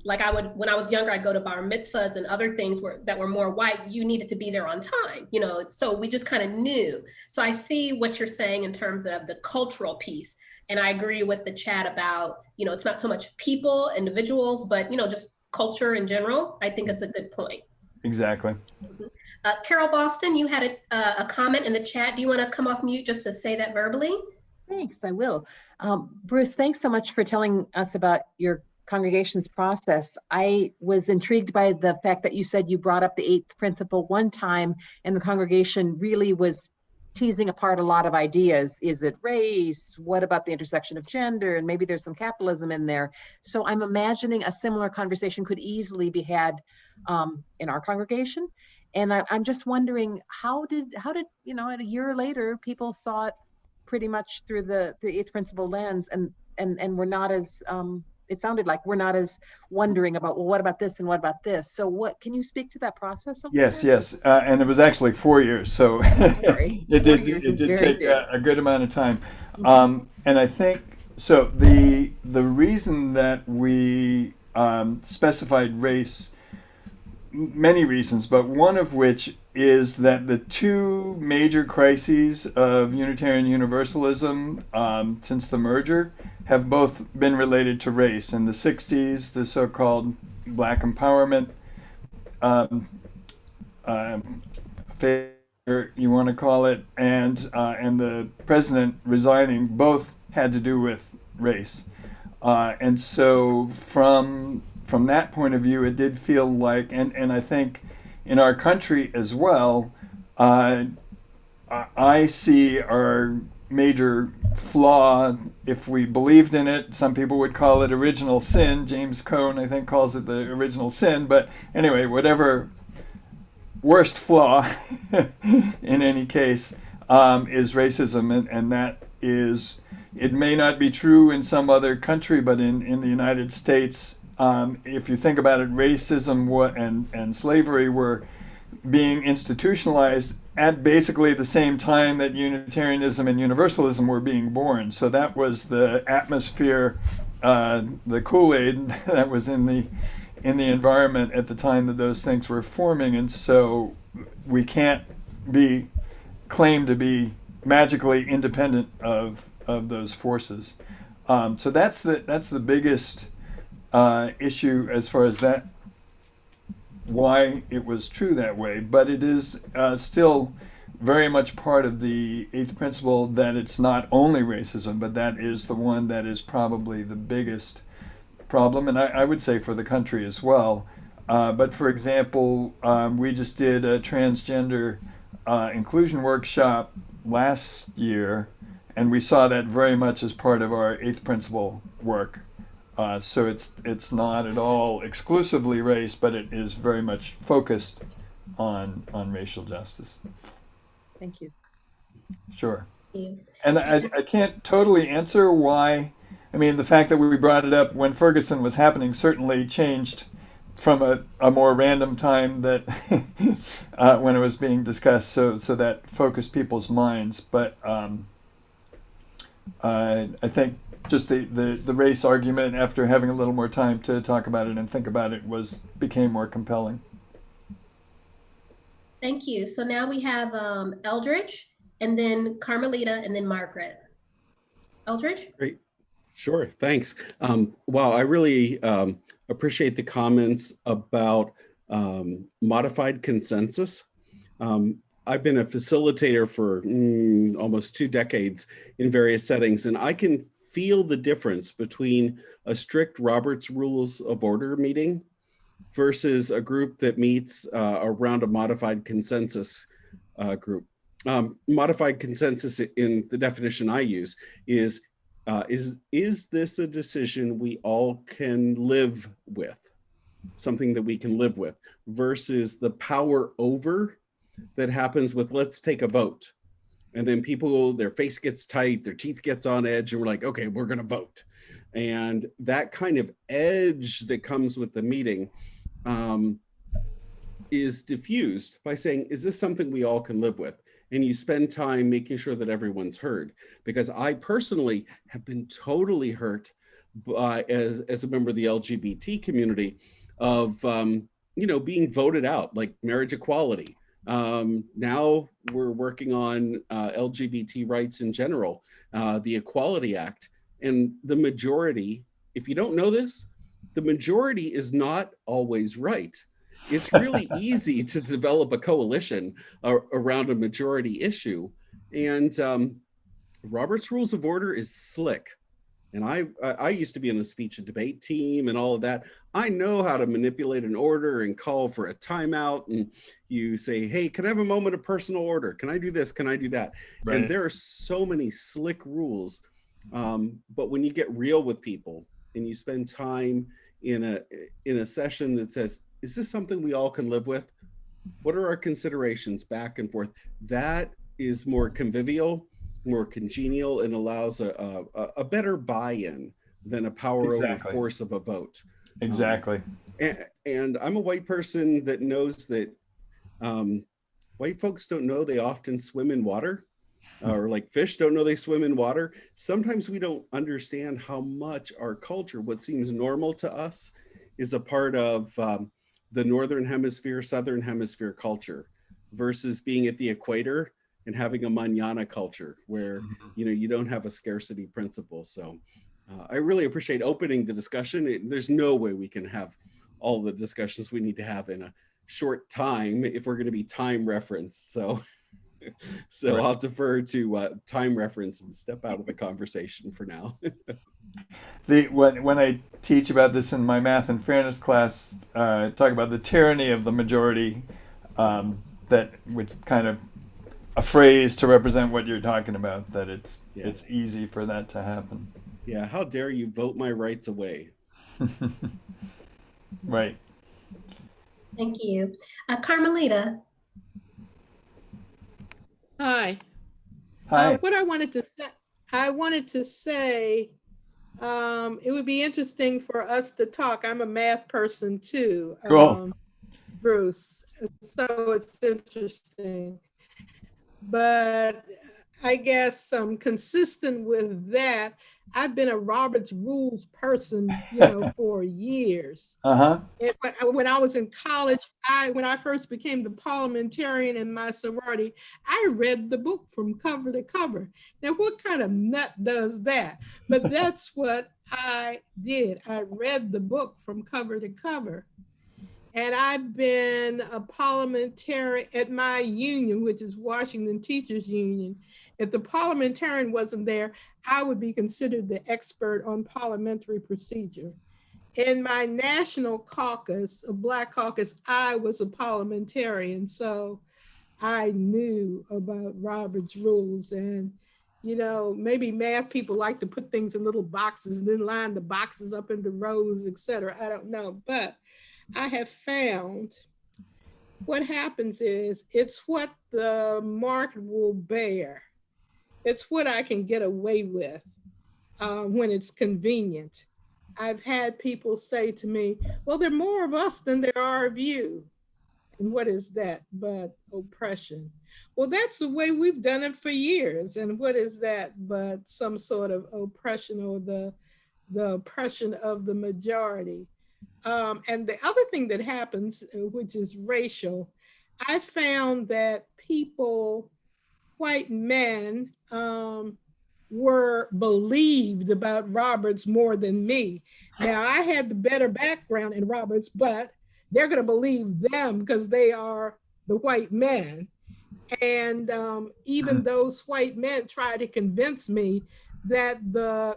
when I was younger, I'd go to bar mitzvahs and other things that were more white, you needed to be there on time, so we just kind of knew. So I see what you're saying in terms of the cultural piece. And I agree with the chat about, it's not so much people, individuals, but, just culture in general. I think it's a good point. Exactly. Mm-hmm. Carol Boston, you had a comment in the chat. Do you want to come off mute just to say that verbally? Thanks, I will. Bruce, thanks so much for telling us about your congregation's process. I was intrigued by the fact that you said you brought up the 8th principle one time and the congregation really was teasing apart a lot of ideas. Is it race? What about the intersection of gender? And maybe there's some capitalism in there. So I'm imagining a similar conversation could easily be had in our congregation. And I'm just wondering, how did a year later, people saw it pretty much through the 8th principle lens, and we're not as it sounded like we're not as wondering about, well, what about this and what about this? So what, can you speak to that process a little bit? Yes. And it was actually 4 years. So Sorry. it did take a good amount of time. And I think, so the reason that we specified race, many reasons, but one of which is that the two major crises of Unitarian Universalism since the merger have both been related to race. In the 60s, the so-called Black empowerment failure, you want to call it, and the president resigning both had to do with race. And so from that point of view, it did feel like, and I think in our country as well, I see our major flaw, if we believed in it. Some people would call it original sin. James Cone, I think, calls it the original sin. But anyway, whatever worst flaw in any case is racism, and that is, it may not be true in some other country, but in the United States, if you think about it, racism and slavery were being institutionalized at basically the same time that Unitarianism and Universalism were being born. So that was the atmosphere, the Kool-Aid that was in the environment at the time that those things were forming. And so we can't be claimed to be magically independent of those forces. So that's the biggest issue as far as that, why it was true that way. But it is still very much part of the eighth principle that it's not only racism, but that is the one that is probably the biggest problem, and I would say for the country as well. But for example, we just did a transgender inclusion workshop last year, and we saw that very much as part of our eighth principle work. So it's not at all exclusively race, but it is very much focused on racial justice. Thank you. Sure. Thank you. And I can't totally answer why. I mean, the fact that we brought it up when Ferguson was happening certainly changed from a more random time that when it was being discussed, so that focused people's minds. But I think just the race argument, after having a little more time to talk about it and think about it, became more compelling. Thank you. So now we have Eldridge, and then Carmelita, and then Margaret. Eldridge? Great. Sure, thanks. Wow, I really appreciate the comments about modified consensus. I've been a facilitator for almost 2 decades in various settings, and I can feel the difference between a strict Robert's Rules of Order meeting versus a group that meets around a modified consensus group. Modified consensus, in the definition I use, is this a decision we all can live with, something that we can live with, versus the power over that happens with, let's take a vote. And then people, their face gets tight, their teeth gets on edge, and we're like, okay, we're going to vote. And that kind of edge that comes with the meeting is diffused by saying, is this something we all can live with? And you spend time making sure that everyone's heard. Because I personally have been totally hurt by, as a member of the LGBT community, of being voted out, like marriage equality. Now we're working on LGBT rights in general, the Equality Act. And the majority, if you don't know this, the majority is not always right. It's really easy to develop a coalition around a majority issue. And Robert's Rules of Order is slick. And I used to be in the speech and debate team and all of that. I know how to manipulate an order and call for a timeout. And you say, hey, can I have a moment of personal order? Can I do this? Can I do that? Right. And there are so many slick rules. But when you get real with people and you spend time in a session that says, is this something we all can live with? What are our considerations back and forth? That is more convivial, more congenial, and allows a better buy-in than a power over force of a vote. Exactly. And I'm a white person that knows that white folks don't know they often swim in water, or like fish don't know they swim in water. Sometimes we don't understand how much our culture, what seems normal to us, is a part of the Northern Hemisphere, Southern Hemisphere culture, versus being at the equator and having a mañana culture where you don't have a scarcity principle. So I really appreciate opening the discussion. There's no way we can have all the discussions we need to have in a short time if we're going to be time referenced. So, Right. I'll defer to time reference and step out of the conversation for now. When I teach about this in my math and fairness class, I talk about the tyranny of the majority, that would kind of a phrase to represent what you're talking about, that it's easy for that to happen. Yeah, how dare you vote my rights away? Right. Thank you. Carmelita. Hi. Hi. What I wanted to say, it would be interesting for us to talk. I'm a math person too, Cool. Bruce, so it's interesting. But I guess consistent with that, I've been a Robert's Rules person, for years. Uh-huh. When I was in college, when I first became the parliamentarian in my sorority, I read the book from cover to cover. Now, what kind of nut does that? But that's what I did. I read the book from cover to cover. And I've been a parliamentarian at my union, which is Washington Teachers Union. If the parliamentarian wasn't there, I would be considered the expert on parliamentary procedure. In my national caucus, a Black caucus, I was a parliamentarian. So I knew about Robert's Rules. And, maybe math people like to put things in little boxes and then line the boxes up into rows, et cetera. I don't know. But I have found what happens is it's what the market will bear. It's what I can get away with when it's convenient. I've had people say to me, well, there are more of us than there are of you. And what is that but oppression? Well, that's the way we've done it for years. And what is that but some sort of oppression, or the oppression of the majority? And the other thing that happens, which is racial, I found that white men, were believed about Roberts more than me. Now, I had the better background in Roberts, but they're going to believe them because they are the white men. And even those white men tried to convince me that the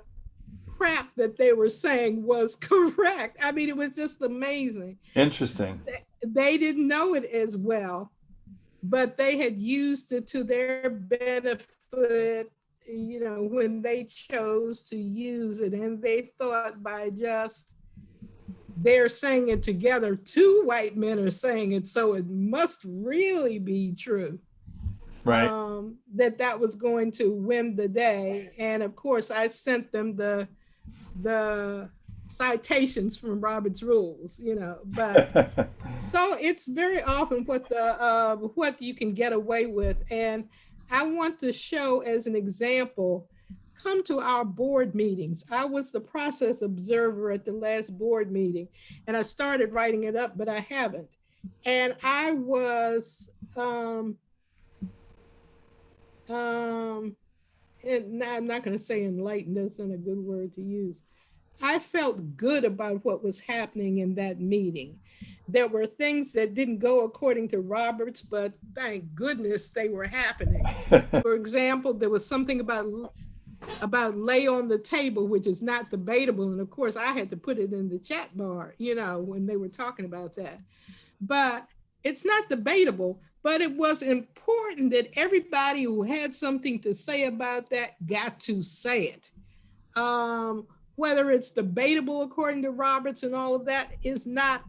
crap that they were saying was correct. I mean, it was just amazing. Interesting. They didn't know it as well, but they had used it to their benefit, when they chose to use it. And they thought by just they're saying it together, two white men are saying it, so it must really be true. Right. That was going to win the day. And of course, I sent them the citations from Robert's Rules, but so it's very often what you can get away with. And I want to show as an example, come to our board meetings. I was the process observer at the last board meeting, and I started writing it up, but I haven't. And I was, and I'm not going to say enlightened, that's not a good word to use. I felt good about what was happening in that meeting. There were things that didn't go according to Roberts, but thank goodness they were happening. For example, there was something about lay on the table, which is not debatable. And of course, I had to put it in the chat bar, when they were talking about that. But it's not debatable, but it was important that everybody who had something to say about that got to say it. Whether it's debatable according to Roberts and all of that is not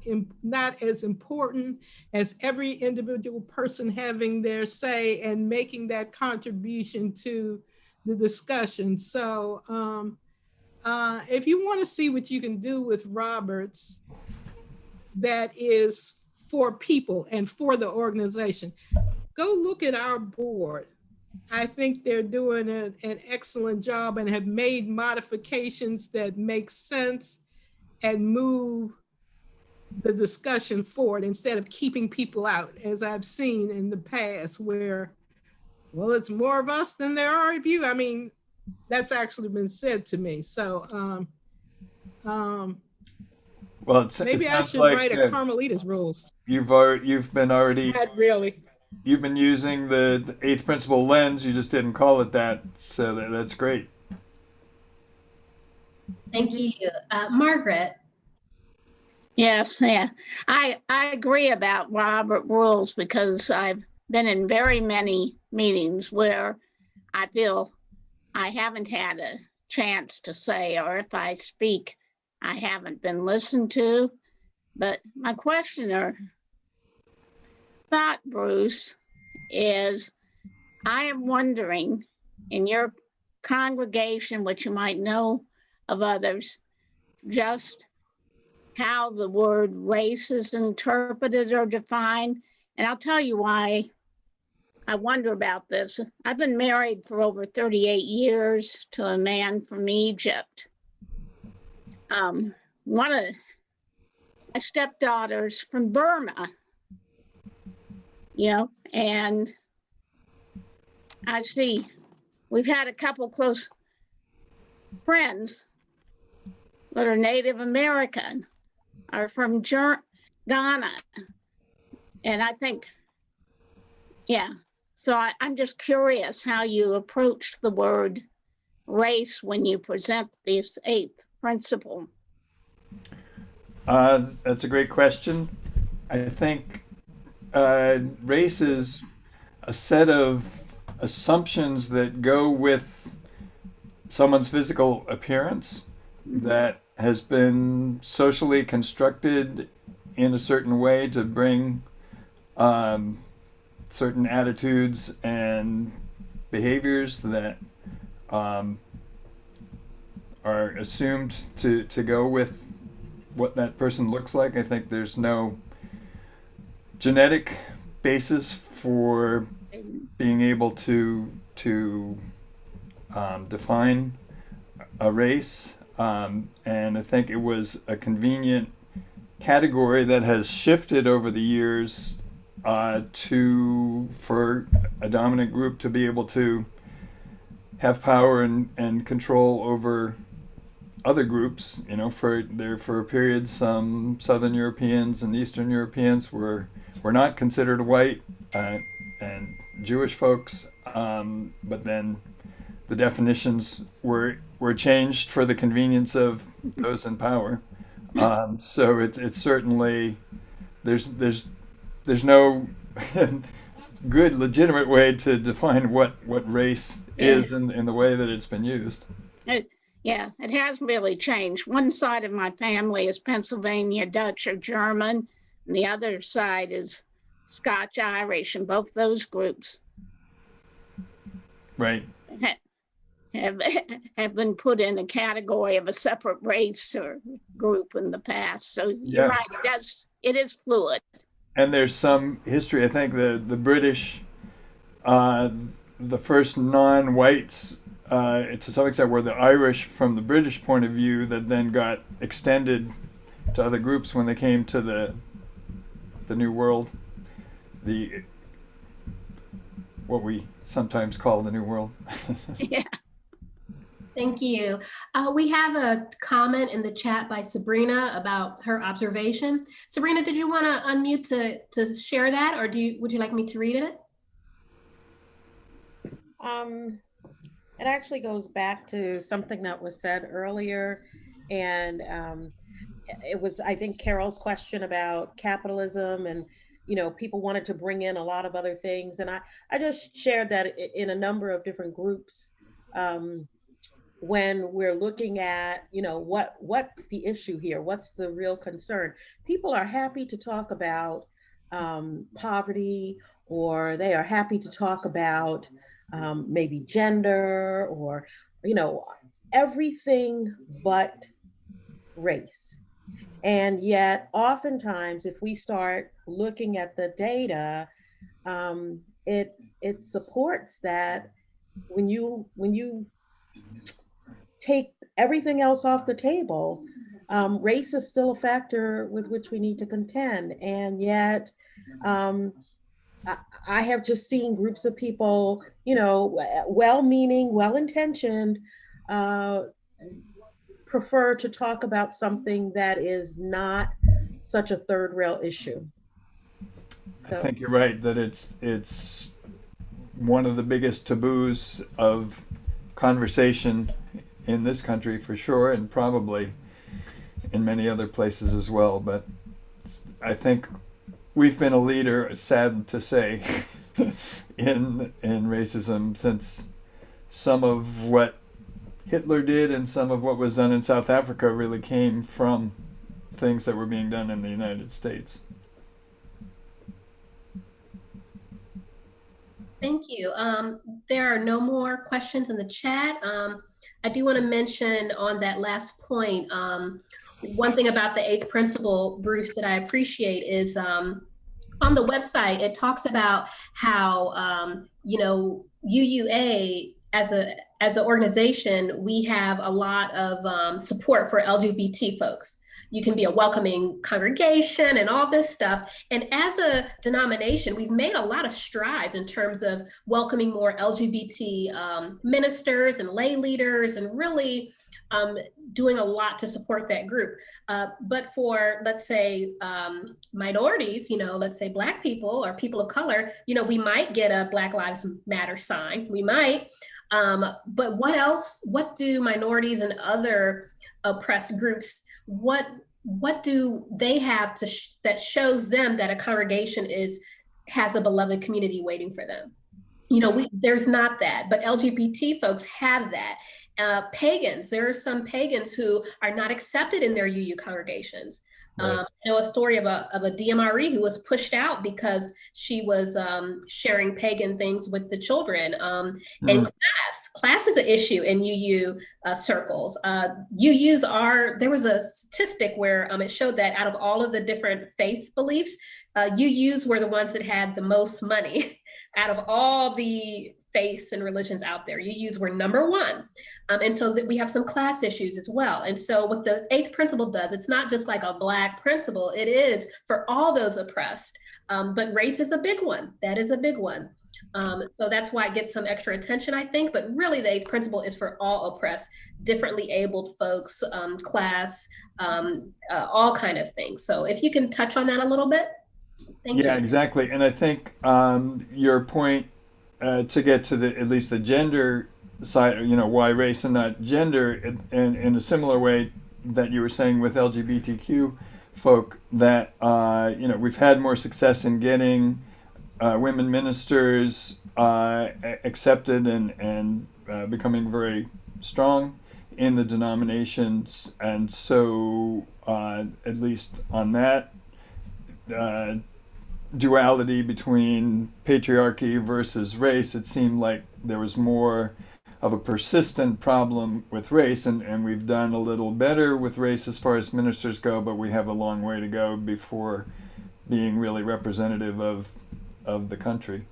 as important as every individual person having their say and making that contribution to the discussion. So if you want to see what you can do with Roberts that is for people and for the organization, go look at our board. I think they're doing an excellent job and have made modifications that make sense and move the discussion forward instead of keeping people out, as I've seen in the past where, well, it's more of us than there are of you. I mean, that's actually been said to me. So Well, it Maybe I sounds should like write a Carmelita's rules. you've been already Not really. you've been using the eighth principle lens. You just didn't call it that, so that's great. Thank you. Margaret. Yes, yeah. I agree about Robert rules because I've been in very many meetings where I feel I haven't had a chance to say, or if I speak, I haven't been listened to. But my question or thought, Bruce, is I am wondering in your congregation, which you might know of others, just how the word race is interpreted or defined. And I'll tell you why I wonder about this. I've been married for over 38 years to a man from Egypt. One of my stepdaughters from Burma, and I see we've had a couple close friends that are Native American, are from Ghana. And I think, so I'm just curious how you approach the word race when you present this eighth principle. That's a great question. I think race is a set of assumptions that go with someone's physical appearance that has been socially constructed in a certain way to bring certain attitudes and behaviors that are assumed to go with what that person looks like. I think there's no genetic basis for being able to define a race, and I think it was a convenient category that has shifted over the years for a dominant group to be able to have power and control over other groups. For a period, some Southern Europeans and Eastern Europeans were not considered white, and Jewish folks, but then the definitions were changed for the convenience of those in power. So it's certainly there's no good legitimate way to define what race is in the way that it's been used. It hasn't really changed. One side of my family is Pennsylvania Dutch or German, and the other side is Scotch Irish, and both those groups Right. have been put in a category of a separate race or group in the past. So you're right, it is fluid. And there's some history. I think the British, the first non-whites, to some extent, were the Irish from the British point of view that then got extended to other groups when they came to the New World, what we sometimes call the New World. Yeah. Thank you. We have a comment in the chat by Sabrina about her observation. Sabrina, did you want to unmute to share that, or would you like me to read it? It actually goes back to something that was said earlier, and it was, I think, Carol's question about capitalism, and people wanted to bring in a lot of other things, and I just shared that in a number of different groups. When we're looking at, what's the issue here? What's the real concern? People are happy to talk about poverty, or they are happy to talk about maybe gender, or, everything but race. And yet, oftentimes, if we start looking at the data, it supports that when you take everything else off the table, race is still a factor with which we need to contend. And yet, I have just seen groups of people, well-meaning, well-intentioned, prefer to talk about something that is not such a third rail issue. I think you're right that it's one of the biggest taboos of conversation in this country for sure, and probably in many other places as well. But I think we've been a leader, sad to say, in racism since some of what Hitler did and some of what was done in South Africa really came from things that were being done in the United States. Thank you. There are no more questions in the chat. I do want to mention on that last point, one thing about the eighth principle, Bruce, that I appreciate is on the website, it talks about how, you know, UUA as an organization, we have a lot of support for LGBT folks. You can be a welcoming congregation and all this stuff. And as a denomination, we've made a lot of strides in terms of welcoming more LGBT ministers and lay leaders, and really doing a lot to support that group. But for, let's say, minorities, you know, let's say Black people or people of color, you know, we might get a Black Lives Matter sign, we might. But what else, what do minorities and other oppressed groups, what do they have to that shows them that a congregation has a beloved community waiting for them? You know, there's not that, but LGBT folks have that. Pagans, there are some pagans who are not accepted in their UU congregations. Right. I know a story of a DMRE who was pushed out because she was sharing pagan things with the children. And class is an issue in UU circles. UUs there was a statistic where it showed that out of all of the different faith beliefs, UUs were the ones that had the most money out of all the faiths and religions out there. UUs were number one. And so that we have some class issues as well. And so what the eighth principle does, it's not just like a Black principle, it is for all those oppressed. But race is a big one. That is a big one. So that's why it gets some extra attention, I think. But really the eighth principle is for all oppressed, differently abled folks, class, all kind of things. So if you can touch on that a little bit. Thank you. Yeah, exactly. And I think your point to get to at least the gender side, you know, why race and not gender, and in a similar way that you were saying with LGBTQ folk, that you know, we've had more success in getting women ministers accepted and becoming very strong in the denominations, and so at least on that duality between patriarchy versus race, it seemed like there was more of a persistent problem with race, and we've done a little better with race as far as ministers go, but we have a long way to go before being really representative of the country.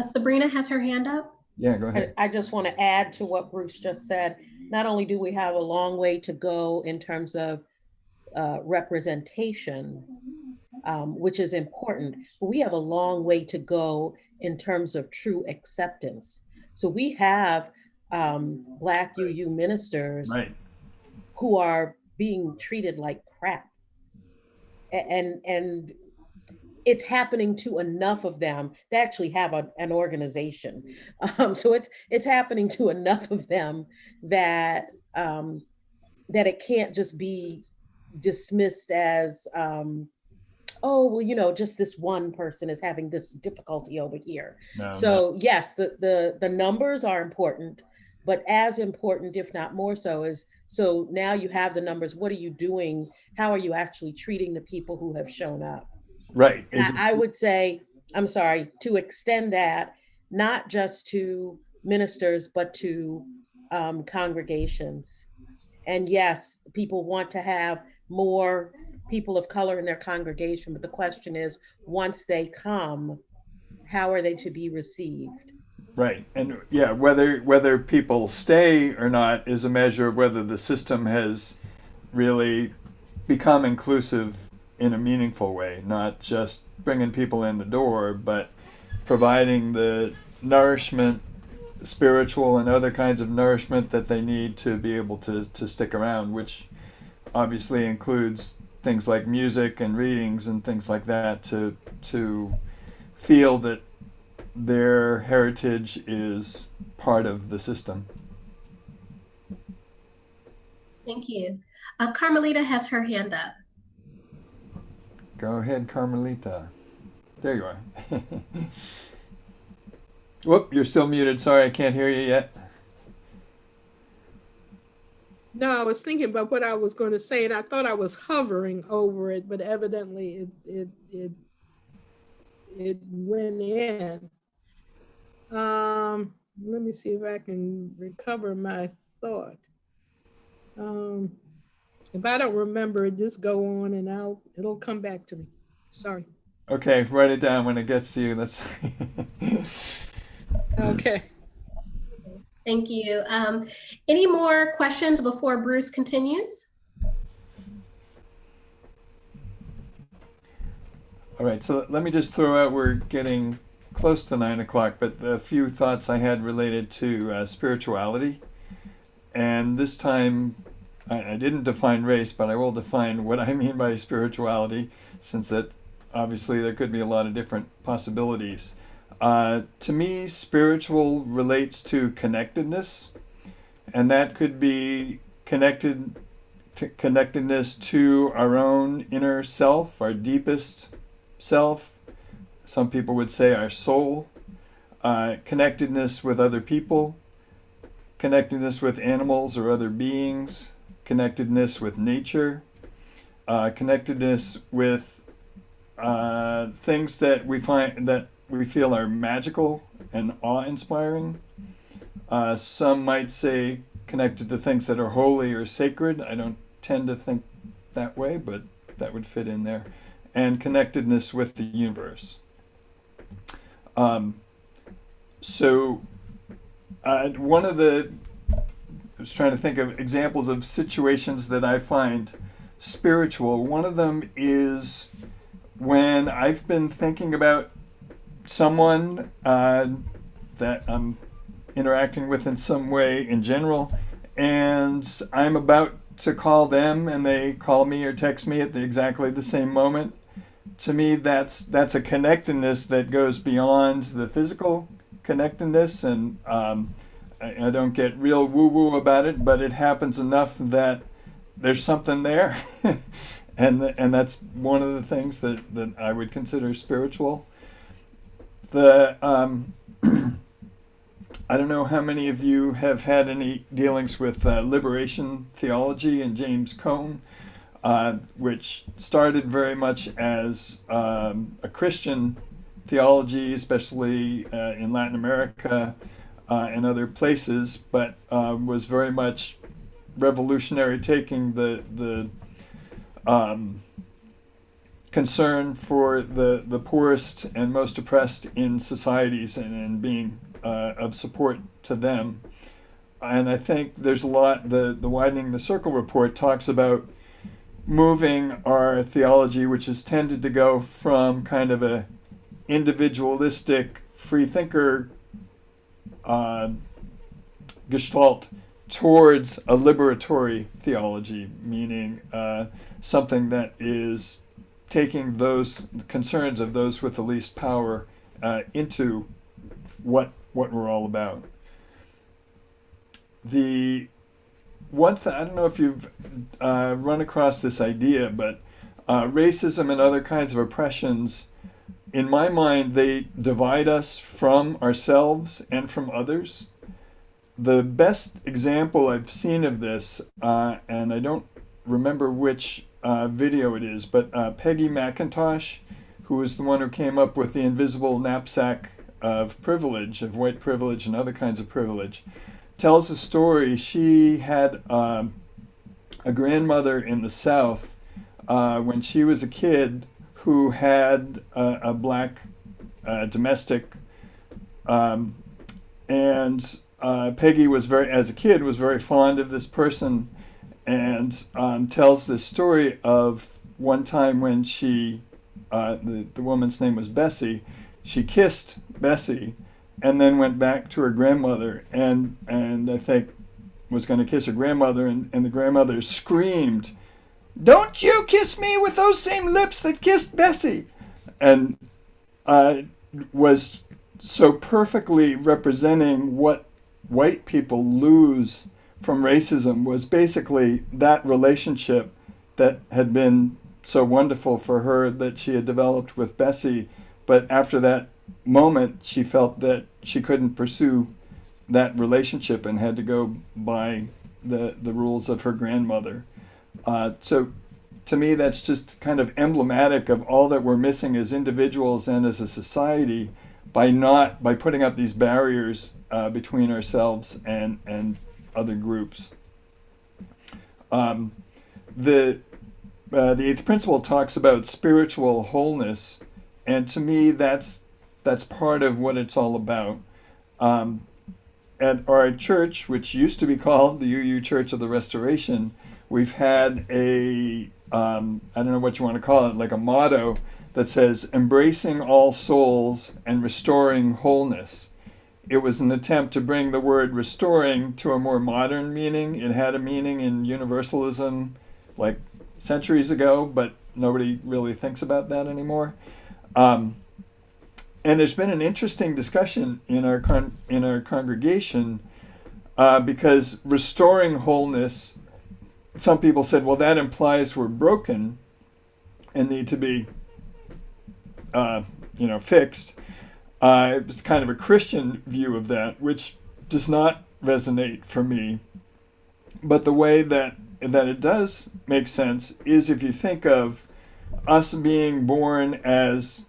Sabrina has her hand up. Yeah, go ahead. I just want to add to what Bruce just said. Not only do we have a long way to go in terms of representation, which is important, but we have a long way to go in terms of true acceptance. So we have Black UU ministers, right, who are being treated like crap. And it's happening to enough of them. They actually have an organization. So it's happening to enough of them that it can't just be dismissed as, oh, well, you know, just this one person is having this difficulty over here. Yes, the numbers are important, but as important, if not more so, is so now you have the numbers. What are you doing? How are you actually treating the people who have shown up? Right. I would say, I'm sorry, to extend that, not just to ministers, but to congregations. And yes, people want to have more people of color in their congregation, but the question is, once they come, how are they to be received? Right. And yeah, whether people stay or not is a measure of whether the system has really become inclusive in a meaningful way, not just bringing people in the door, but providing the nourishment spiritual and other kinds of nourishment that they need to be able to stick around, which obviously includes things like music and readings and things like that, to feel that their heritage is part of the system. Thank you. Carmelita has her hand up. Go ahead, Carmelita. There you are. Whoop, you're still muted. Sorry, I can't hear you yet. No, I was thinking about what I was going to say, and I thought I was hovering over it, but evidently it went in. Let me see if I can recover my thought. If I don't remember it, just go on and it'll come back to me. Sorry. Okay, write it down when it gets to you. That's Okay. Thank you. Any more questions before Bruce continues? all right. So let me just throw out, we're getting close to 9 o'clock, but a few thoughts I had related to spirituality. And this time, I didn't define race, but I will define what I mean by spirituality, since that obviously there could be a lot of different possibilities. To me, spiritual relates to connectedness, and that could be connectedness to our own inner self, our deepest self. Some people would say our soul. Connectedness with other people, connectedness with animals or other beings, connectedness with nature, connectedness with things that we feel are magical and awe-inspiring. Some might say connected to things that are holy or sacred. I don't tend to think that way, but that would fit in there. And connectedness with the universe. One of the, I was trying to think of examples of situations that I find spiritual. One of them is when I've been thinking about someone that I'm interacting with in some way in general, and I'm about to call them and they call me or text me at exactly the same moment. To me, that's a connectedness that goes beyond the physical connectedness, and I don't get real woo-woo about it, but it happens enough that there's something there. and that's one of the things that I would consider spiritual. I don't know how many of you have had any dealings with liberation theology and James Cone, which started very much as a Christian theology, especially in Latin America and other places, but was very much revolutionary, taking the concern for the poorest and most oppressed in societies and being of support to them. And I think there's a lot, the Widening the Circle report talks about moving our theology, which has tended to go from kind of a individualistic free thinker gestalt towards a liberatory theology, meaning something that is taking those concerns of those with the least power into what we're all about. The one thing, I don't know if you've run across this idea, but racism and other kinds of oppressions, in my mind, they divide us from ourselves and from others. The best example I've seen of this, and I don't remember which video it is, but Peggy McIntosh, who was the one who came up with the invisible knapsack of privilege, of white privilege and other kinds of privilege, tells a story. She had a grandmother in the South when she was a kid who had a black domestic, and Peggy was as a kid, was very fond of this person, and tells this story of one time when she, the woman's name was Bessie, she kissed Bessie, and then went back to her grandmother, and I think was going to kiss her grandmother, and the grandmother screamed, "Don't you kiss me with those same lips that kissed Bessie!" And was so perfectly representing what white people lose from racism, was basically that relationship that had been so wonderful for her that she had developed with Bessie. But after that moment, she felt that she couldn't pursue that relationship and had to go by the rules of her grandmother. So to me, that's just kind of emblematic of all that we're missing as individuals and as a society by putting up these barriers between ourselves and other groups. The eighth principle talks about spiritual wholeness, and to me, that's part of what it's all about. At our church, which used to be called the UU Church of the Restoration, we've had a I don't know what you want to call it, like a motto that says embracing all souls and restoring wholeness. It was an attempt to bring the word restoring to a more modern meaning. It had a meaning in Universalism like centuries ago, but nobody really thinks about that anymore. And there's been an interesting discussion in our congregation because restoring wholeness, some people said, well, that implies we're broken and need to be, fixed. It was kind of a Christian view of that, which does not resonate for me. But the way that it does make sense is if you think of us being born as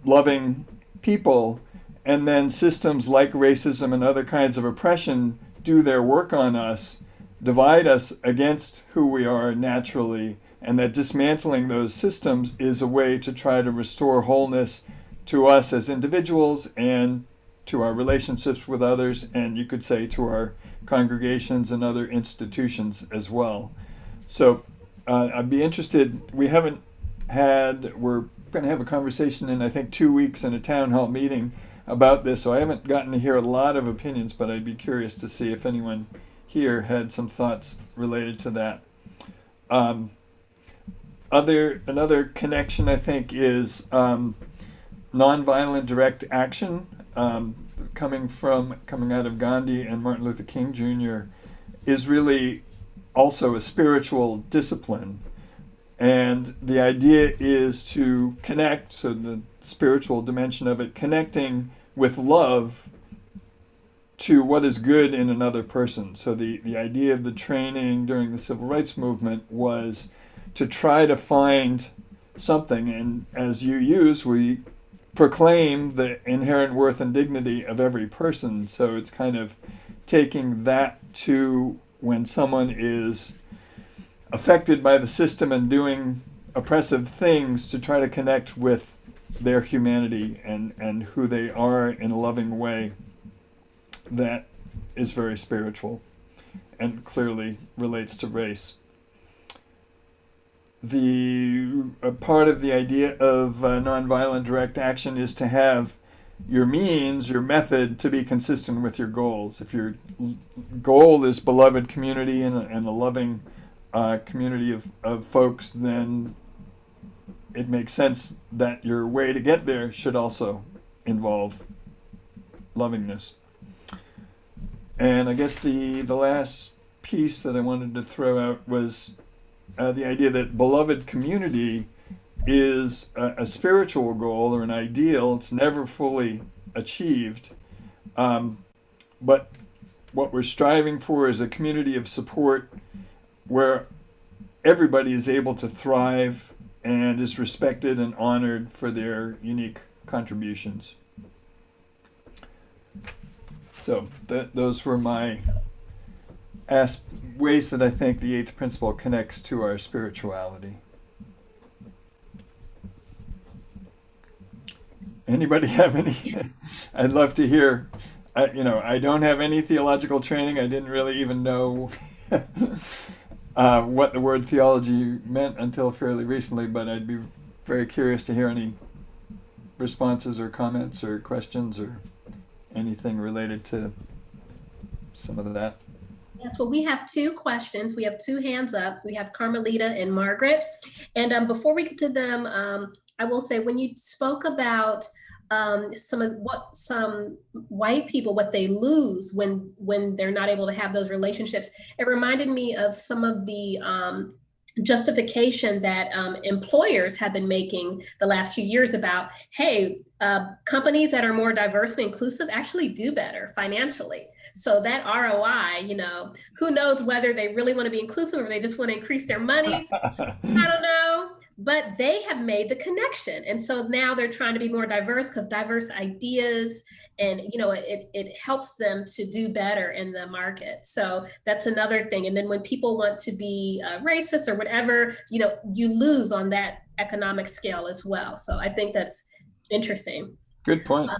loving people, and then systems like racism and other kinds of oppression do their work on us, divide us against who we are naturally, and that dismantling those systems is a way to try to restore wholeness to us as individuals and to our relationships with others, and you could say to our congregations and other institutions as well. So I'd be interested, we're going to have a conversation in, I think, 2 weeks in a town hall meeting about this, so I haven't gotten to hear a lot of opinions, but I'd be curious to see if anyone here had some thoughts related to that. Another connection, I think, is nonviolent direct action, coming out of Gandhi and Martin Luther King Jr., is really also a spiritual discipline. And the idea is to connect, so the spiritual dimension of it, connecting with love to what is good in another person. So the idea of the training during the civil rights movement was to try to find something, and as we proclaim the inherent worth and dignity of every person. So it's kind of taking that to when someone is affected by the system and doing oppressive things, to try to connect with their humanity and who they are in a loving way that is very spiritual and clearly relates to race. The part of the idea of nonviolent direct action is to have your means, your method, to be consistent with your goals. If your goal is beloved community and a loving community of folks, then it makes sense that your way to get there should also involve lovingness. And I guess the last piece that I wanted to throw out was the idea that beloved community is a spiritual goal or an ideal. It's never fully achieved. But what we're striving for is a community of support where everybody is able to thrive and is respected and honored for their unique contributions. So those were my ways that I think the eighth principle connects to our spirituality. Anybody have any? I'd love to hear. I don't have any theological training. I didn't really even know what the word theology meant until fairly recently, but I'd be very curious to hear any responses or comments or questions or anything related to some of that? Yes, well, we have two questions. We have two hands up. We have Carmelita and Margaret. And before we get to them, I will say when you spoke about some white people, what they lose when they're not able to have those relationships, it reminded me of some of the justification that employers have been making the last few years about, hey, companies that are more diverse and inclusive actually do better financially. So that ROI, who knows whether they really want to be inclusive or they just want to increase their money. I don't know. But they have made the connection. And so now they're trying to be more diverse because diverse ideas and, it helps them to do better in the market. So that's another thing. And then when people want to be racist or whatever, you lose on that economic scale as well. So I think that's interesting. Good point.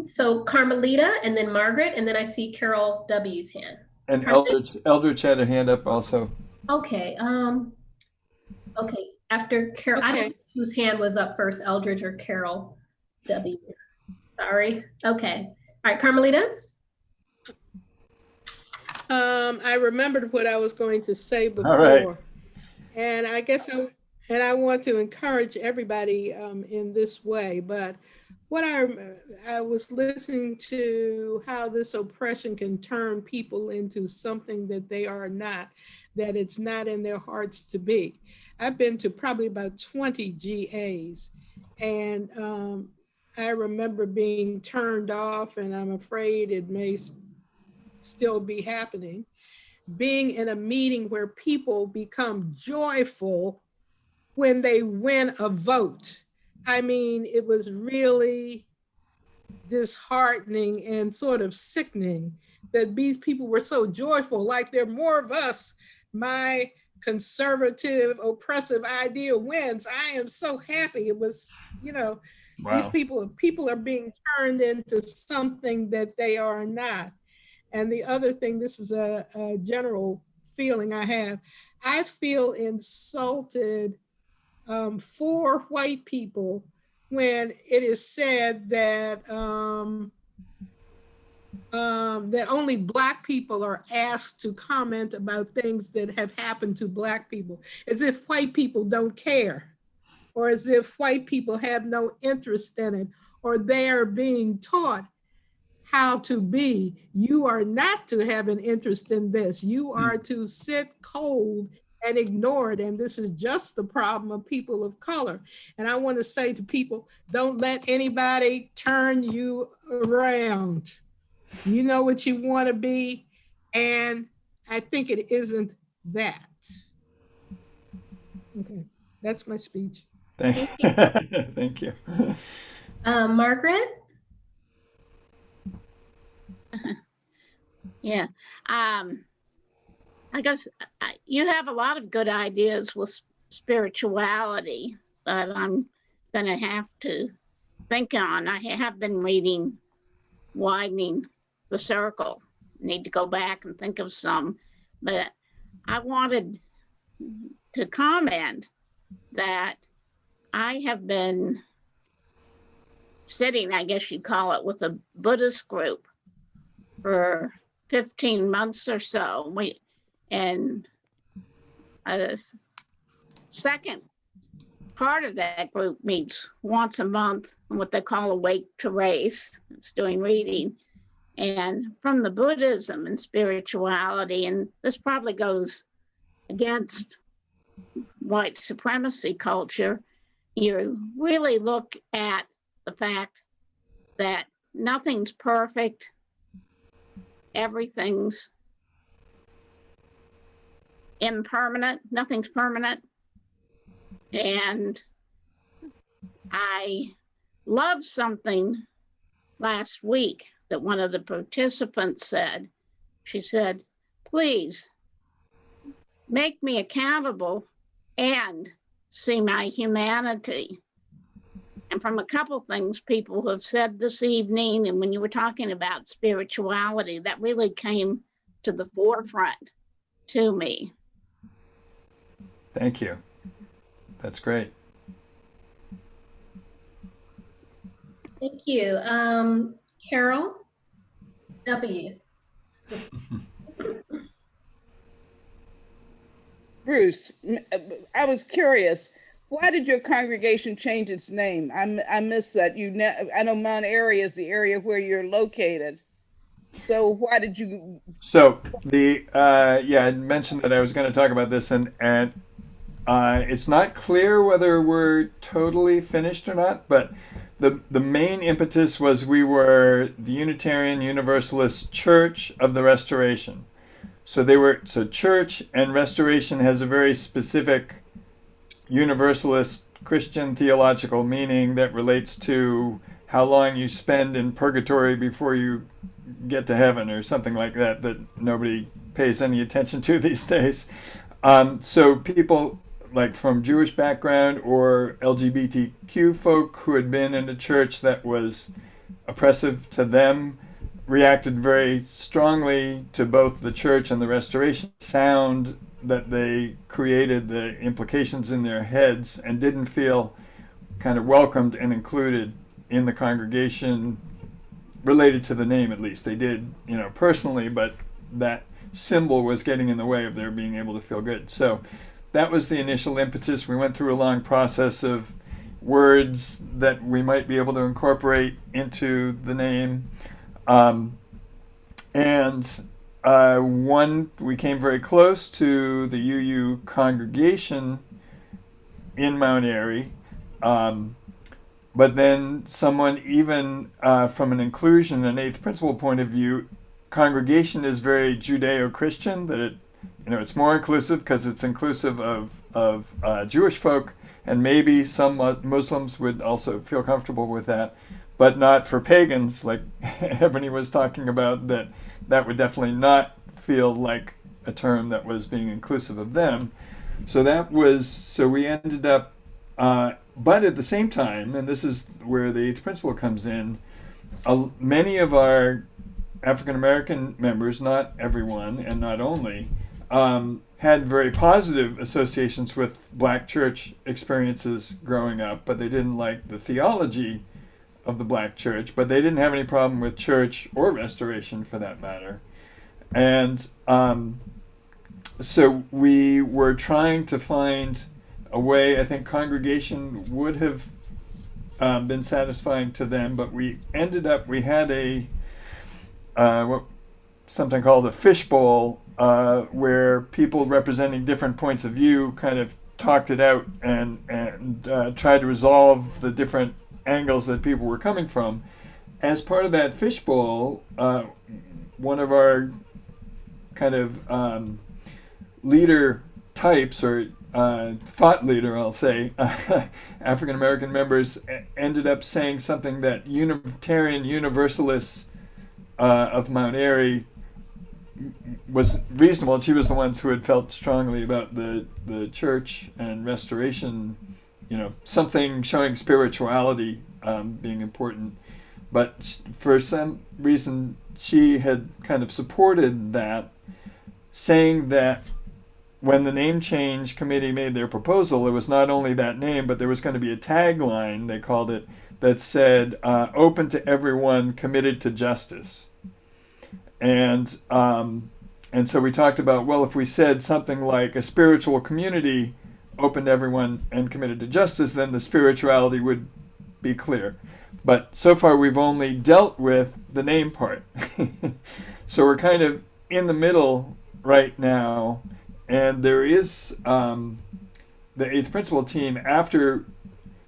So Carmelita and then Margaret, and then I see Carol W's hand. And Eldridge had a hand up also. Okay. Okay. After Carol, I don't know whose hand was up first, Eldridge or Carol W. Sorry. Okay. All right, Carmelita. I remembered what I was going to say before. All right. And I guess I want to encourage everybody in this way, but what I was listening to how this oppression can turn people into something that they are not, that it's not in their hearts to be. I've been to probably about 20 GAs, and I remember being turned off, and I'm afraid it may still be happening, being in a meeting where people become joyful when they win a vote. I mean, it was really disheartening and sort of sickening that these people were so joyful, like there are more of us. My conservative, oppressive idea wins. I am so happy. It was, Wow. These people are being turned into something that they are not. And the other thing, this is a general feeling I have, I feel insulted for white people when it is said that that only Black people are asked to comment about things that have happened to Black people, as if white people don't care, or as if white people have no interest in it, or they are being taught how to be. You are not to have an interest in this. You are to sit cold and ignore it. And this is just the problem of people of color. And I want to say to people, don't let anybody turn you around. You know what you want to be. And I think it isn't that. Okay, that's my speech. Thank you. Margaret? Yeah. I guess you have a lot of good ideas with spirituality that I'm going to have to think on. I have been reading Widening the Circle. Need to go back and think of some, but I wanted to comment that I have been sitting, I guess you'd call it, with a Buddhist group for 15 months or so. And the second part of that group meets once a month in what they call Awake to Race. It's doing reading. And from the Buddhism and spirituality, and this probably goes against white supremacy culture, you really look at the fact that nothing's perfect, everything's impermanent, nothing's permanent. And I loved something last week that one of the participants said. She said, please make me accountable and see my humanity. And from a couple things people have said this evening, and when you were talking about spirituality, that really came to the forefront to me. Thank you. That's great. Thank you. Carol? W. Bruce, I was curious. Why did your congregation change its name? I missed that. I know Mount Airy is the area where you're located. So why did you? So I mentioned that I was going to talk about this, and it's not clear whether we're totally finished or not. But the main impetus was we were the Unitarian Universalist Church of the Restoration. So church and restoration has a very specific Universalist Christian theological meaning that relates to how long you spend in purgatory before you get to heaven, or something like that nobody pays any attention to these days. So people like from Jewish background or LGBTQ folk who had been in a church that was oppressive to them reacted very strongly to both the church and the restoration sound that they created, the implications in their heads, and didn't feel kind of welcomed and included in the congregation related to the name. At least they did, personally, but that symbol was getting in the way of their being able to feel good. So that was the initial impetus. We went through a long process of words that we might be able to incorporate into the name. We came very close to the UU congregation in Mount Airy, but then someone, even from an inclusion and eighth principle point of view, congregation is very Judeo-Christian, that it's more inclusive because it's inclusive of Jewish folk, and maybe some Muslims would also feel comfortable with that, but not for pagans, like Ebony was talking about, that would definitely not feel like a term that was being inclusive of them. So we ended up, but at the same time, and this is where the eighth principle comes in, many of our African American members, not everyone and not only, had very positive associations with Black church experiences growing up, but they didn't like the theology of the Black church, but they didn't have any problem with church or restoration for that matter. And so we were trying to find a way. I think congregation would have been satisfying to them, but we had what something called a fishbowl, where people representing different points of view kind of talked it out and tried to resolve the different angles that people were coming from. As part of that fishbowl, one of our kind of leader types, or thought leader, I'll say, African American members ended up saying something that Unitarian Universalists of Mount Airy was reasonable, and she was the ones who had felt strongly about the church and restoration, something showing spirituality being important. But for some reason, she had kind of supported that, saying that when the name change committee made their proposal, it was not only that name, but there was going to be a tagline, they called it, that said, open to everyone, committed to justice. And so we talked about, well, if we said something like a spiritual community, open to everyone and committed to justice, then the spirituality would be clear. But so far we've only dealt with the name part. So we're kind of in the middle right now. And there is the eighth principle team, after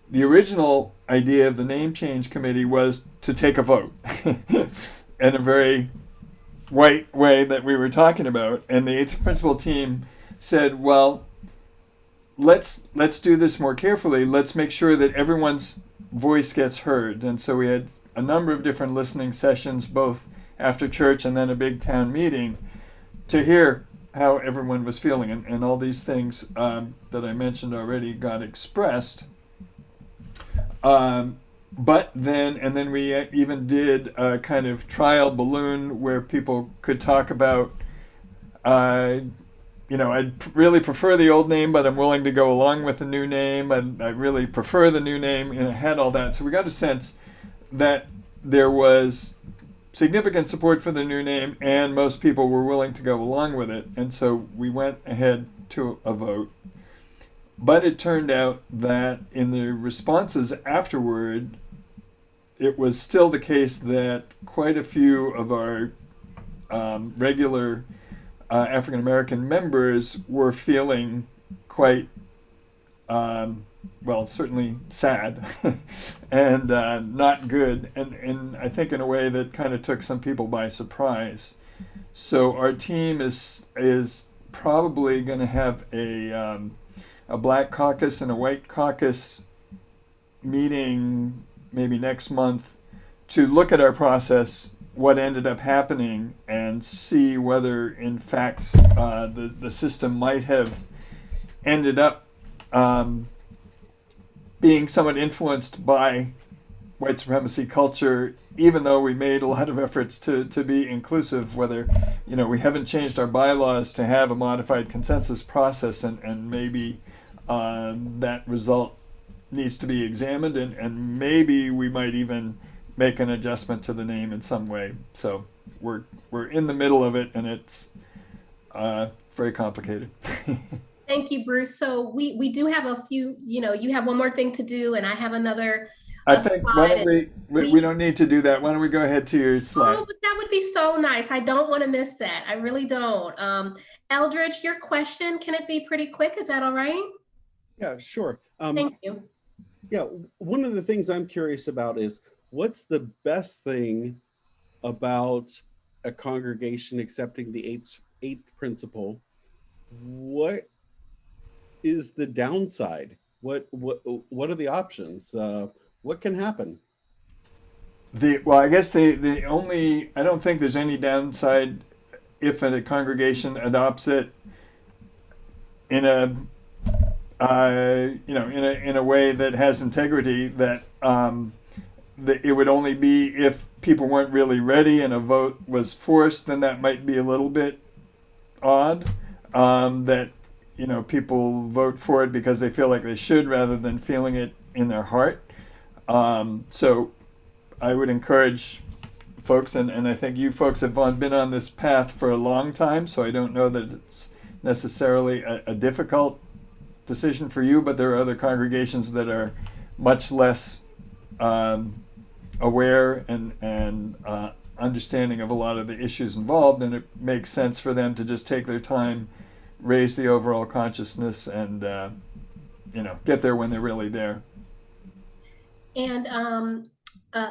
the original idea of the name change committee was to take a vote in a very white way that we were talking about. And the eighth principle team said, well, let's do this more carefully. Let's make sure that everyone's voice gets heard. And so we had a number of different listening sessions, both after church and then a big town meeting, to hear how everyone was feeling. And all these things that I mentioned already got expressed. But then we even did a kind of trial balloon where people could talk about, I'd really prefer the old name, but I'm willing to go along with the new name, and I really prefer the new name, and it had all that. So we got a sense that there was significant support for the new name, and most people were willing to go along with it. And so we went ahead to a vote. But it turned out that in the responses afterward, it was still the case that quite a few of our regular African American members were feeling quite, well, certainly sad and not good, and I think in a way that kind of took some people by surprise. So our team is probably going to have a Black caucus and a White caucus meeting maybe next month to look at our process, what ended up happening, and see whether in fact the system might have ended up being somewhat influenced by white supremacy culture, even though we made a lot of efforts to be inclusive, whether, we haven't changed our bylaws to have a modified consensus process, and maybe that result needs to be examined, and maybe we might even make an adjustment to the name in some way. So we're in the middle of it, and it's very complicated. Thank you, Bruce. So we do have a few, you have one more thing to do, and I have another I think, why don't we don't need to do that. Why don't we go ahead to your slide? Oh, but that would be so nice. I don't want to miss that. I really don't. Eldridge, your question, can it be pretty quick? Is that all right? Yeah, sure. Thank you. Yeah, one of the things I'm curious about is what's the best thing about a congregation accepting the eighth principle? What is the downside? What are the options? What can happen? Well, I guess the only, I don't think there's any downside if a congregation adopts it in a in a way that has integrity, that it would only be if people weren't really ready and a vote was forced, then that might be a little bit odd. That people vote for it because they feel like they should rather than feeling it in their heart. So I would encourage folks, and I think you folks have been on this path for a long time, so I don't know that it's necessarily a difficult decision for you, but there are other congregations that are much less aware and understanding of a lot of the issues involved, and it makes sense for them to just take their time, raise the overall consciousness, and get there when they're really there. And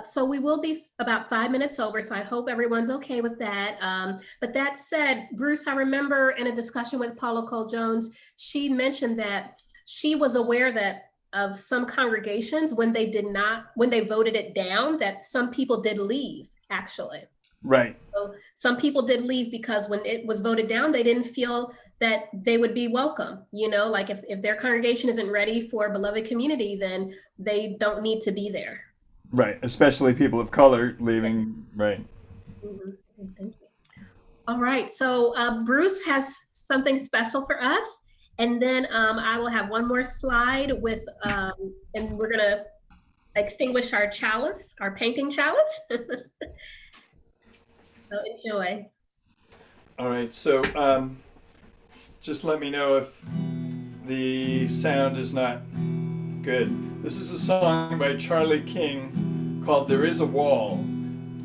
so we will be about 5 minutes over, so I hope everyone's okay with that. But that said, Bruce, I remember in a discussion with Pollack-Johnson, she mentioned that she was aware that of some congregations, when they voted it down, that some people did leave, actually. Right. So some people did leave because when it was voted down, they didn't feel that they would be welcome. Like if their congregation isn't ready for a beloved community, then they don't need to be there. Right, especially people of color leaving, right. Mm-hmm. Thank you. All right, so Bruce has something special for us, and then I will have one more slide with, and we're gonna extinguish our chalice, our painting chalice. So enjoy. All right, so just let me know if the sound is not good. This is a song by Charlie King called "There Is a Wall,"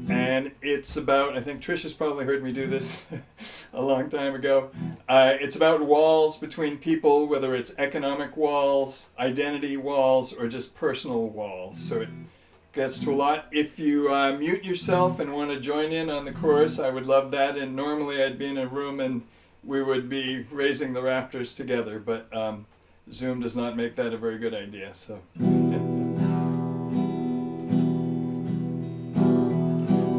and it's about, I think Trish has probably heard me do this a long time ago. It's about walls between people, whether it's economic walls, identity walls, or just personal walls. So it gets to a lot. If you mute yourself and want to join in on the chorus, I would love that. And normally I'd be in a room and we would be raising the rafters together, but Zoom does not make that a very good idea. So.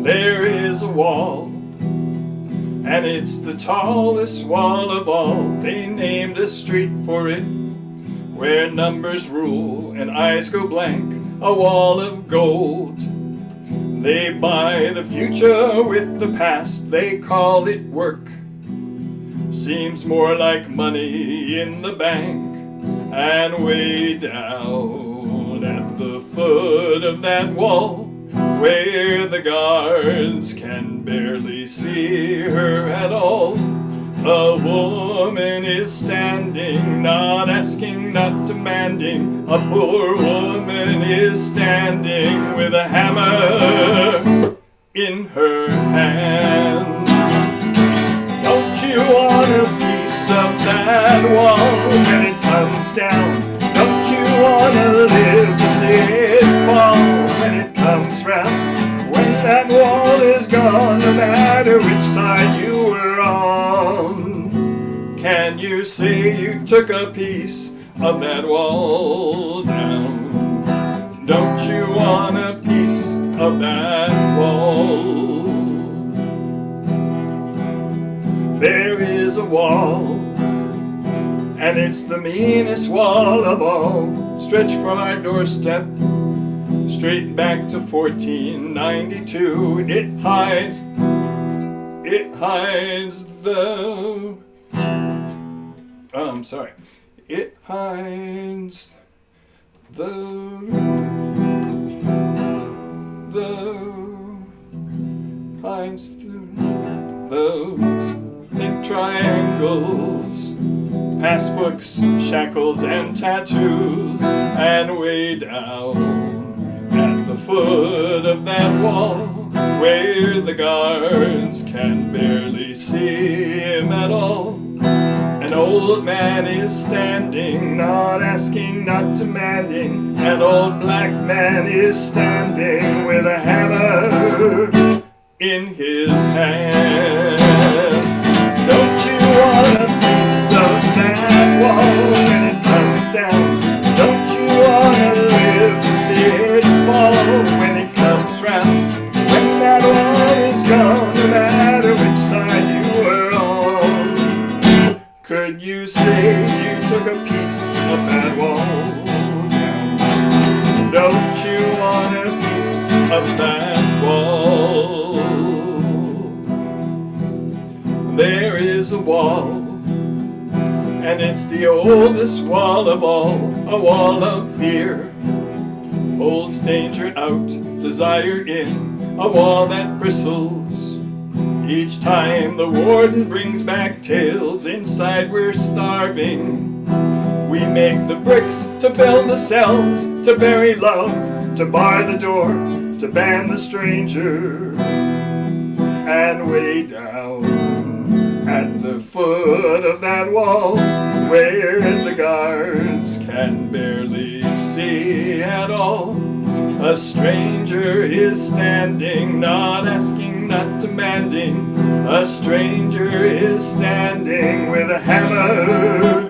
There is a wall, and it's the tallest wall of all. They named a street for it, where numbers rule and eyes go blank, a wall of gold. They buy the future with the past, they call it work. Seems more like money in the bank. And way down at the foot of that wall, where the guards can barely see her at all. A woman is standing, not asking, not demanding. A poor woman is standing with a hammer in her hand. Don't you want a piece of that wall when it comes down? Don't you want to live to see it fall when it comes round? When that wall is gone, no matter which side you were on, can you say you took a piece of that wall down? Don't you want a piece of that wall? There is a wall, and it's the meanest wall of all, stretched from our doorstep straight back to 1492. It hides the it hides the pink triangles, passbooks, shackles, and tattoos. And way down at the foot of that wall, where the guards can barely see him at all, an old man is standing, not asking, not demanding. An old black man is standing with a hammer in his hand. Don't you want a piece of that wall when it comes down? Don't you want to live to see it fall when it comes round? When that wall is gone, no matter which side you were on, could you say you took a piece of that wall down? Don't you want a piece of that wall? There is a wall, and it's the oldest wall of all, a wall of fear. Holds danger out, desire in, a wall that bristles each time the warden brings back tales. Inside we're starving. We make the bricks to build the cells, to bury love, to bar the door, to ban the stranger. And way down at the foot of that wall, where the guards can barely see at all, a stranger is standing, not asking, not demanding. A stranger is standing with a hammer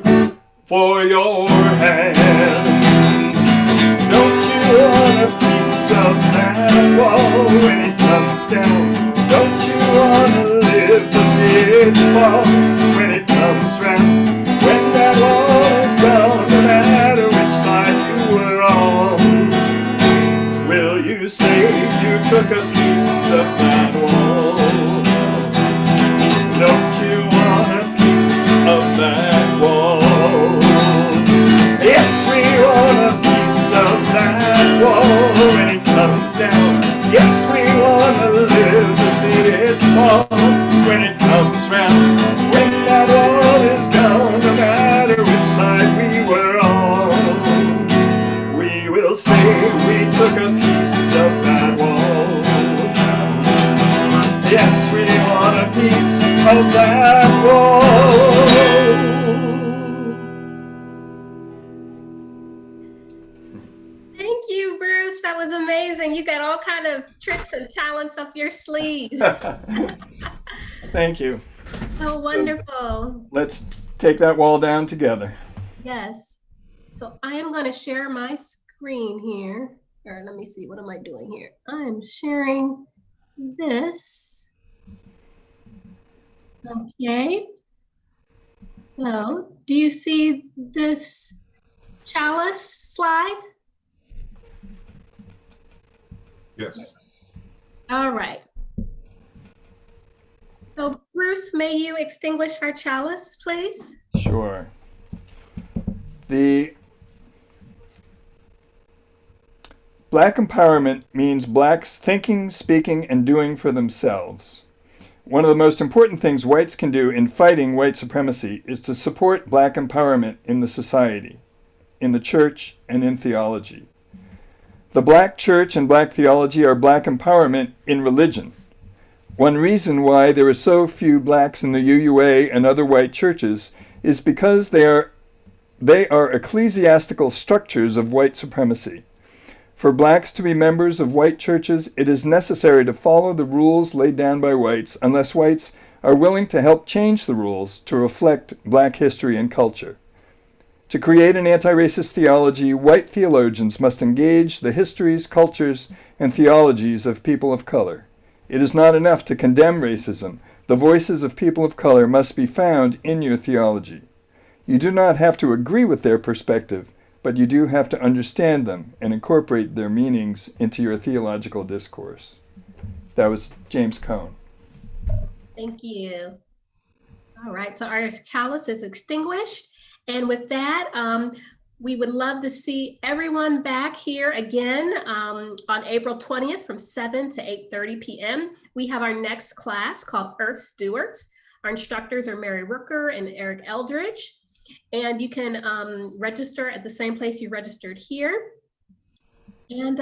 for your hand. Don't you want a piece of that wall when it comes down? Don't you want to live to see it fall when it comes round? When that wall is gone, no matter which side you were on, will you say you took a piece of that wall? Don't you want a piece of that wall? Yes, we want a piece of that wall when it comes down. Yes, we want to live to see it fall when it comes round. When that wall is gone, no matter which side we were on, we will say we took a piece of that wall. Yes, we want a piece of that wall. Thank you, Bruce. That was amazing. You got all kind of tricks and talents up your sleeve. Thank you. Oh, wonderful. Let's take that wall down together. Yes. So I am going to share my screen here. Or let me see, what am I doing here? I'm sharing this. Okay. So do you see this chalice slide? Yes. All right. So Bruce, may you extinguish our chalice, please? Sure. The Black empowerment means blacks thinking, speaking, and doing for themselves. One of the most important things whites can do in fighting white supremacy is to support black empowerment in the society, in the church, and in theology. The black church and black theology are black empowerment in religion. One reason why there are so few blacks in the UUA and other white churches is because they are ecclesiastical structures of white supremacy. For blacks to be members of white churches, it is necessary to follow the rules laid down by whites unless whites are willing to help change the rules to reflect black history and culture. To create an anti-racist theology, white theologians must engage the histories, cultures, and theologies of people of color. It is not enough to condemn racism. The voices of people of color must be found in your theology. You do not have to agree with their perspective, but you do have to understand them and incorporate their meanings into your theological discourse. That was James Cone. Thank you. All right, so our chalice is extinguished. And with that, we would love to see everyone back here again on April 20th from 7 to 8:30 p.m. We have our next class called Earth Stewards. Our instructors are Mary Rooker and Eric Eldridge. And you can register at the same place you registered here. And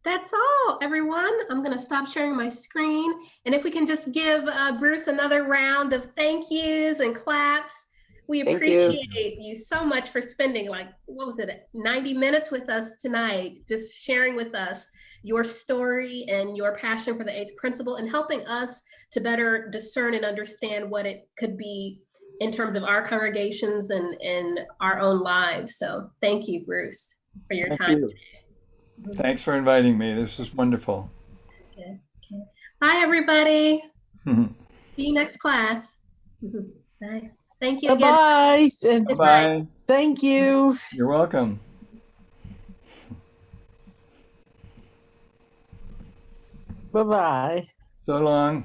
that's all, everyone. I'm going to stop sharing my screen. And if we can just give Bruce another round of thank yous and claps. We appreciate you so much for spending 90 minutes with us tonight, just sharing with us your story and your passion for the eighth principle and helping us to better discern and understand what it could be in terms of our congregations and our own lives. So thank you, Bruce, for your time today. Thanks for inviting me. This was wonderful. Okay. Bye, everybody. See you next class. Bye. Thank you again. Bye-bye. Bye. Thank you. You're welcome. Bye-bye. So long.